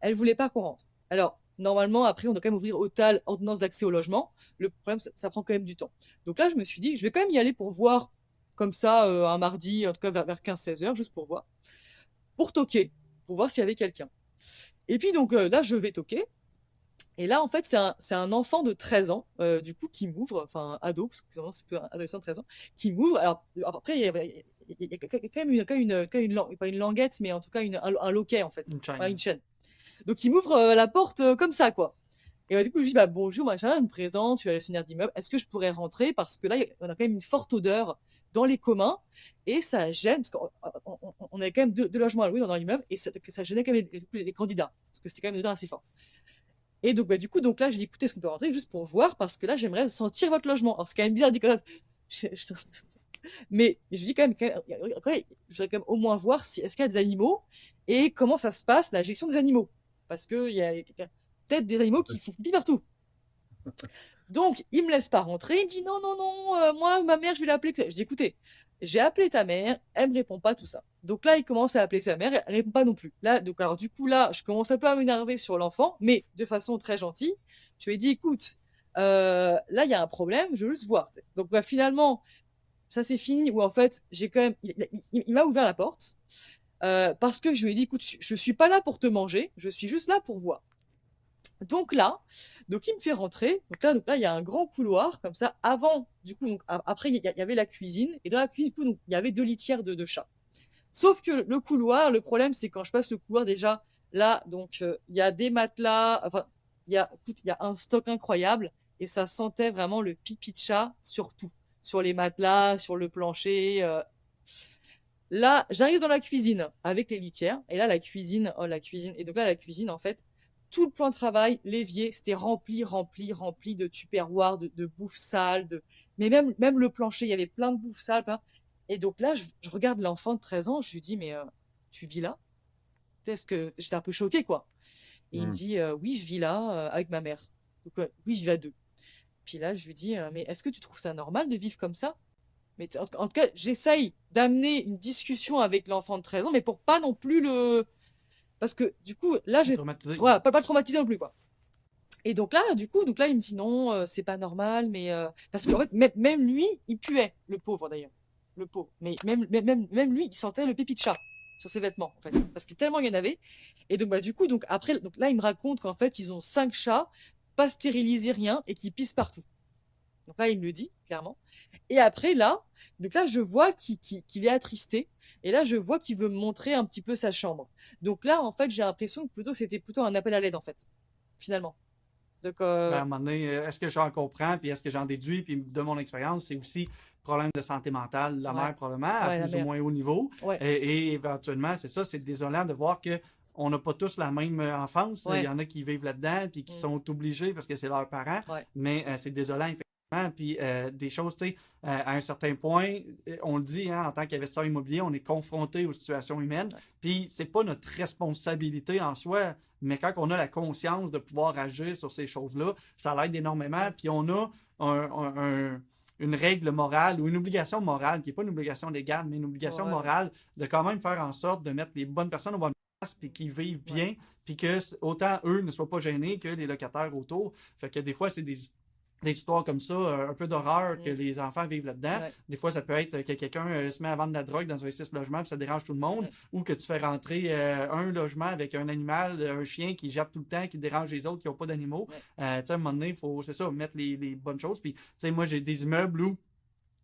Elle voulait pas qu'on rentre. Alors, normalement, après, on doit quand même ouvrir au TAL, ordonnance d'accès au logement. Le problème, ça prend quand même du temps. Donc là, je me suis dit, je vais quand même y aller pour voir, comme ça, un mardi, en tout cas vers 15-16 heures, juste pour voir. Pour toquer, pour voir s'il y avait quelqu'un. Et puis, donc, là, je vais toquer. Et là, en fait, c'est un enfant de 13 ans, du coup, qui m'ouvre, enfin, ado, parce que c'est plus un adolescent de 13 ans, qui m'ouvre. Alors, après, il y a quand même une langue, pas une languette, mais en tout cas, un loquet, en fait. Une chaîne. Ouais, une chaîne. Donc, il m'ouvre la porte comme ça, quoi. Et du coup, je dis, bah, bonjour, machin, je me présente, je suis la gestionnaire d'immeuble. Est-ce que je pourrais rentrer? Parce que là, on a quand même une forte odeur dans les communs, et ça gêne, parce qu'on avait quand même deux logements à louer dans l'immeuble, et ça gênait quand même les candidats, parce que c'était quand même une odeur assez forte. Et donc, bah, du coup, donc là, j'ai dit, écoutez, est-ce qu'on peut rentrer juste pour voir, parce que là, j'aimerais sentir votre logement. Alors, c'est quand même bizarre, dit quand même. Mais je dis quand même, je voudrais quand même au moins voir si, est-ce qu'il y a des animaux, et comment ça se passe, la gestion des animaux. Parce qu'il y a peut-être des animaux qui font pipi partout. Donc, il me laisse pas rentrer, il me dit, non, non, non, moi, ma mère, je vais l'appeler. Je dis, écoutez, j'ai appelé ta mère, elle me répond pas, tout ça. Donc là, il commence à appeler sa mère, elle répond pas non plus. Là, donc, alors, du coup, là, je commence un peu à m'énerver sur l'enfant, mais de façon très gentille. Je lui ai dit, écoute, là, il y a un problème, je veux juste voir. Donc, bah, finalement, ça s'est fini où, en fait, j'ai quand même, il m'a ouvert la porte, parce que je lui ai dit, écoute, je suis pas là pour te manger, je suis juste là pour voir. Donc là, donc il me fait rentrer. Donc là, il y a un grand couloir comme ça. Avant, du coup, donc, après, il y avait la cuisine. Et dans la cuisine, du coup, donc, il y avait 2 litières de chats. Sauf que le couloir, le problème, c'est quand je passe le couloir, déjà, là, donc, il y a des matelas. Enfin, écoute, il y a un stock incroyable. Et ça sentait vraiment le pipi de chat sur tout. Sur les matelas, sur le plancher. Là, j'arrive dans la cuisine avec les litières. Et là, la cuisine, oh, la cuisine. Et donc là, la cuisine, en fait, tout le plan de travail, l'évier, c'était rempli de tupperware, de bouffe sale, mais même le plancher, il y avait plein de bouffe sale. Et donc là, je regarde l'enfant de 13 ans, je lui dis, mais tu vis là? Parce que j'étais un peu choquée, quoi. Et il me dit, oui, je vis là avec ma mère. Donc, oui, je vis à deux. Puis là, je lui dis, mais est-ce que tu trouves ça normal de vivre comme ça? Mais en tout cas, j'essaye d'amener une discussion avec l'enfant de 13 ans, mais pour pas non plus le... Parce que du coup, là, j'ai Traumatisé. pas le traumatiser non plus, quoi. Et donc là, il me dit non, c'est pas normal, mais parce qu'en fait, même lui, il puait, le pauvre d'ailleurs, le pauvre. Mais même lui, il sentait le pipi de chat sur ses vêtements, en fait, parce que tellement il y en avait. Et donc bah du coup, donc après, donc là, il me raconte qu'en fait, ils ont 5 chats, pas stérilisés, rien, et qui pissent partout. Donc là, il me le dit clairement. Et après là, donc là, je vois qu'il est attristé. Et là, je vois qu'il veut me montrer un petit peu sa chambre. Donc là, en fait, j'ai l'impression que c'était plutôt un appel à l'aide, en fait, finalement. Donc, Ben, à un moment donné, est-ce que j'en comprends, puis est-ce que j'en déduis, puis de mon expérience, c'est aussi problème de santé mentale, la Ouais. mère probablement, à Ouais, la plus ou mère. moins haut niveau. Ouais. Et éventuellement, c'est ça, c'est désolant de voir que on n'a pas tous la même enfance. Ouais. Il y en a qui vivent là-dedans, puis qui Mm. sont obligés parce que c'est leurs parents. Ouais. Mais c'est désolant, puis des choses, tu sais, à un certain point, on le dit, hein, en tant qu'investisseur immobilier, on est confronté aux situations humaines, puis c'est pas notre responsabilité en soi, mais quand on a la conscience de pouvoir agir sur ces choses-là, ça l'aide énormément, puis on a une règle morale ou une obligation morale, qui n'est pas une obligation légale, mais une obligation Ouais. morale de quand même faire en sorte de mettre les bonnes personnes aux bonnes places, puis qu'ils vivent bien, puis que autant eux ne soient pas gênés que les locataires autour. Fait que des fois, c'est des histoires comme ça, un peu d'horreur que les enfants vivent là-dedans. Ouais. Des fois, ça peut être que quelqu'un se met à vendre de la drogue dans un 6 logements puis ça dérange tout le monde, Ouais. ou que tu fais rentrer un logement avec un animal, un chien qui jappe tout le temps, qui dérange les autres qui n'ont pas d'animaux. Ouais. Tu sais, à un moment donné, il faut, c'est ça, mettre les bonnes choses. Puis, tu sais, moi, j'ai des immeubles où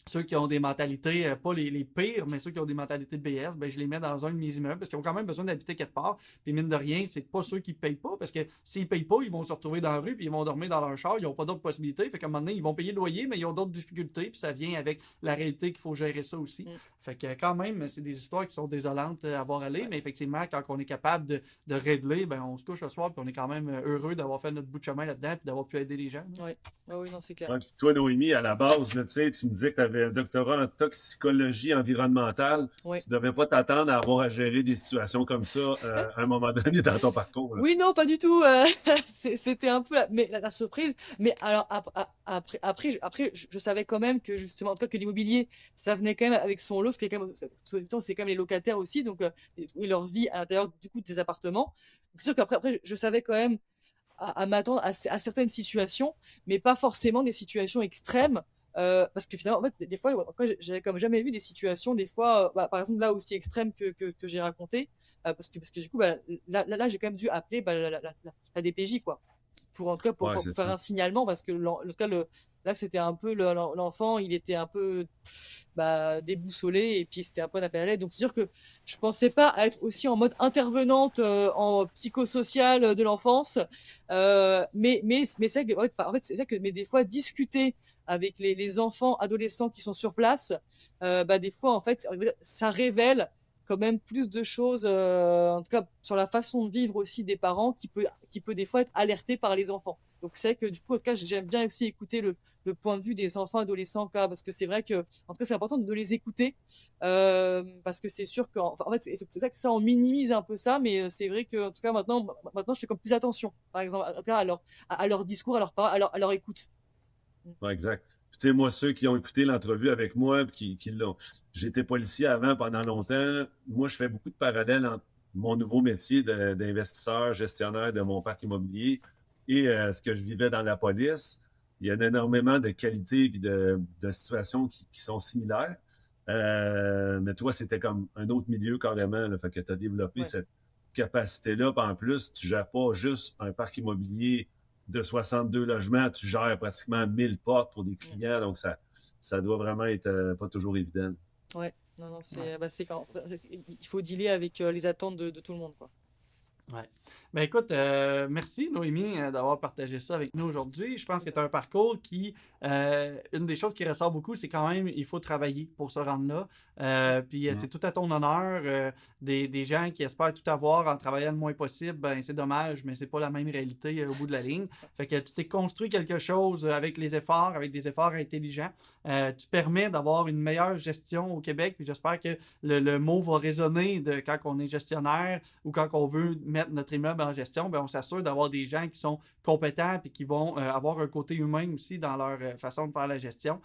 ceux qui ont des mentalités, pas les pires, mais ceux qui ont des mentalités de BS, ben, je les mets dans un de mes immeubles parce qu'ils ont quand même besoin d'habiter quelque part. Puis mine de rien, c'est pas ceux qui payent pas parce que s'ils payent pas, ils vont se retrouver dans la rue puis ils vont dormir dans leur char. Ils n'ont pas d'autres possibilités. Fait qu'à un moment donné, ils vont payer le loyer, mais ils ont d'autres difficultés. Puis ça vient avec la réalité qu'il faut gérer ça aussi. Fait que quand même, c'est des histoires qui sont désolantes à voir aller. Mais effectivement, quand on est capable de régler, ben, on se couche le soir puis on est quand même heureux d'avoir fait notre bout de chemin là-dedans puis d'avoir pu aider les gens. Oui, non, c'est clair. Ouais, puis toi, Noémie, à la base, là, tu me disais que tu avais un doctorat en toxicologie environnementale. Oui. Tu ne devais pas t'attendre à avoir à gérer des situations comme ça à un moment donné dans ton parcours. Là. Oui, non, pas du tout. C'était un peu la surprise. Mais alors après, je savais quand même que justement, en tout cas, que l'immobilier, ça venait quand même avec son lot. C'est quand même les locataires aussi, donc et leur vie à l'intérieur du coup des appartements. Donc c'est sûr qu'après, je savais quand même à m'attendre à certaines situations, mais pas forcément des situations extrêmes. Parce que finalement, en fait, des fois, j'avais comme jamais vu des situations, des fois, par exemple là aussi extrêmes que j'ai raconté, parce que du coup, là, j'ai quand même dû appeler la DPJ, quoi, pour en tout cas pour faire un signalement, parce que en tout cas là c'était un peu l'enfant, il était un peu déboussolé et puis c'était un peu un appel à l'aide. Donc c'est sûr que je pensais pas à être aussi en mode intervenante en psychosocial de l'enfance, mais c'est vrai que en fait c'est ça que mais des fois discuter avec les enfants, adolescents qui sont sur place, des fois en fait ça révèle quand même plus de choses, en tout cas sur la façon de vivre aussi des parents qui peut des fois être alerté par les enfants. Donc c'est vrai que du coup, en tout cas, j'aime bien aussi écouter le point de vue des enfants, adolescents, parce que c'est vrai que, en tout cas, c'est important de les écouter, parce que c'est sûr qu'en en fait, c'est ça que ça, on minimise un peu ça, mais c'est vrai que, en tout cas, maintenant, je fais comme plus attention, par exemple, en tout cas, à leur discours, à leur parole, à leur écoute. Ouais, exact. Puis, tu sais, moi, ceux qui ont écouté l'entrevue avec moi, puis qui l'ont. J'étais policier avant pendant longtemps. Moi, je fais beaucoup de parallèles entre mon nouveau métier d'investisseur, gestionnaire de mon parc immobilier et ce que je vivais dans la police. Il y a énormément de qualités et de situations qui sont similaires. Mais toi, c'était comme un autre milieu carrément. Là, fait que tu as développé cette capacité-là. Puis en plus, tu gères pas juste un parc immobilier de 62 logements, tu gères pratiquement 1000 portes pour des clients. Donc, ça doit vraiment être pas toujours évident. Ouais, non, c'est quand il faut dealer avec les attentes de tout le monde, quoi. Ouais. Ben écoute, merci Noémie d'avoir partagé ça avec nous aujourd'hui. Je pense que tu as un parcours qui, une des choses qui ressort beaucoup, c'est quand même, il faut travailler pour se rendre là. Puis c'est tout à ton honneur. Des gens qui espèrent tout avoir en travaillant le moins possible, ben c'est dommage, mais c'est pas la même réalité au bout de la ligne. Fait que tu t'es construit quelque chose avec les efforts, avec des efforts intelligents. Tu permets d'avoir une meilleure gestion au Québec. Puis j'espère que le mot va résonner de quand on est gestionnaire ou quand on veut mettre notre immeuble en gestion, ben on s'assure d'avoir des gens qui sont compétents et qui vont avoir un côté humain aussi dans leur façon de faire la gestion,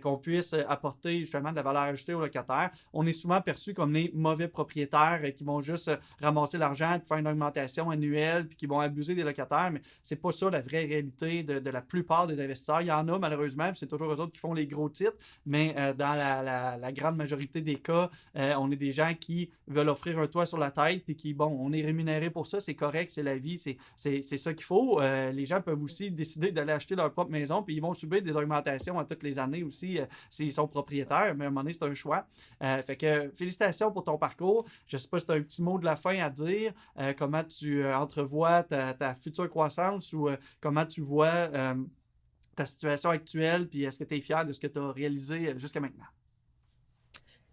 qu'on puisse apporter justement de la valeur ajoutée aux locataires. On est souvent perçu comme les mauvais propriétaires qui vont juste ramasser l'argent et faire une augmentation annuelle puis qui vont abuser des locataires, mais c'est pas ça la vraie réalité de la plupart des investisseurs. Il y en a malheureusement, puis c'est toujours eux autres qui font les gros titres, mais dans la grande majorité des cas, on est des gens qui veulent offrir un toit sur la tête puis qui, bon, on est rémunéré pour ça, c'est correct, c'est la vie, c'est ça qu'il faut. Les gens peuvent aussi décider d'aller acheter leur propre maison, puis ils vont subir des augmentations à toutes les années aussi s'ils sont propriétaires, mais à un moment donné, c'est un choix. Fait que félicitations pour ton parcours. Je ne sais pas si tu as un petit mot de la fin à dire, comment tu entrevois ta future croissance ou comment tu vois ta situation actuelle, puis est-ce que tu es fier de ce que tu as réalisé jusqu'à maintenant?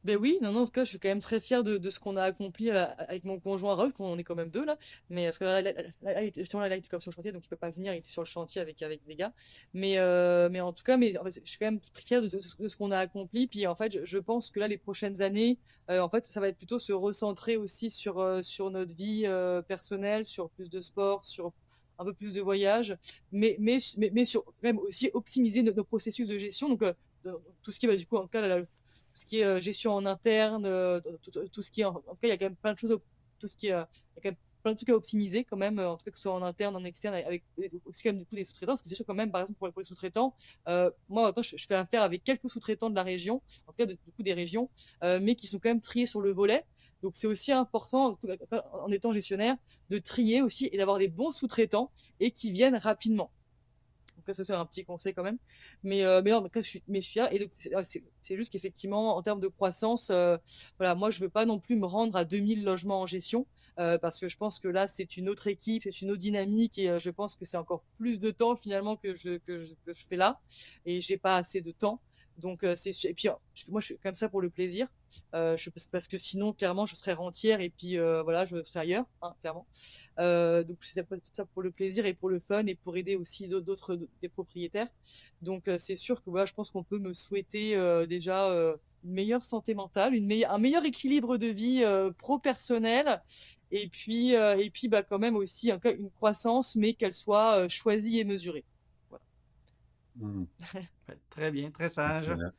Ben oui, non, non, en tout cas, je suis quand même très fière de ce qu'on a accompli avec mon conjoint Rolf, qu'on est quand même deux là. Mais parce que justement, là, il était comme sur le chantier, donc il peut pas venir, il était sur le chantier avec des gars. Mais en tout cas, en fait, je suis quand même très fière de ce qu'on a accompli. Puis en fait, je pense que là, les prochaines années, en fait, ça va être plutôt se recentrer aussi sur notre vie personnelle, sur plus de sport, sur un peu plus de voyages, mais sur quand même aussi optimiser nos processus de gestion. Donc, tout ce qui va du coup, en tout cas, tout ce qui est gestion en interne, tout ce qui est, en tout cas, il y a quand même plein de choses, tout ce qui est, il y a quand même plein de trucs à optimiser quand même, en tout cas que ce soit en interne, en externe, avec aussi quand même du coup des sous-traitants, parce que c'est sûr quand même, par exemple pour les sous-traitants, moi maintenant je fais affaire avec quelques sous-traitants de la région, en tout cas du coup des régions, mais qui sont quand même triés sur le volet. Donc c'est aussi important, en étant gestionnaire, de trier aussi et d'avoir des bons sous-traitants et qui viennent rapidement. Donc ça, c'est un petit conseil quand même. Mais non, mais je suis fière. Et donc, c'est juste qu'effectivement, en termes de croissance, voilà, moi, je veux pas non plus me rendre à 2000 logements en gestion, parce que je pense que là, c'est une autre équipe, c'est une autre dynamique, et je pense que c'est encore plus de temps finalement que je fais là, et j'ai pas assez de temps. Donc, et puis, moi, je suis comme ça pour le plaisir, parce que sinon, clairement, je serais rentière, et puis voilà, je serais ailleurs, hein, clairement. Donc c'est tout ça pour le plaisir et pour le fun et pour aider aussi d'autres des propriétaires. Donc c'est sûr que voilà, je pense qu'on peut me souhaiter déjà une meilleure santé mentale, un meilleur équilibre de vie pro-personnel et puis bah quand même aussi une croissance mais qu'elle soit choisie et mesurée. Voilà. Hmm, Très bien, très sage. excellent.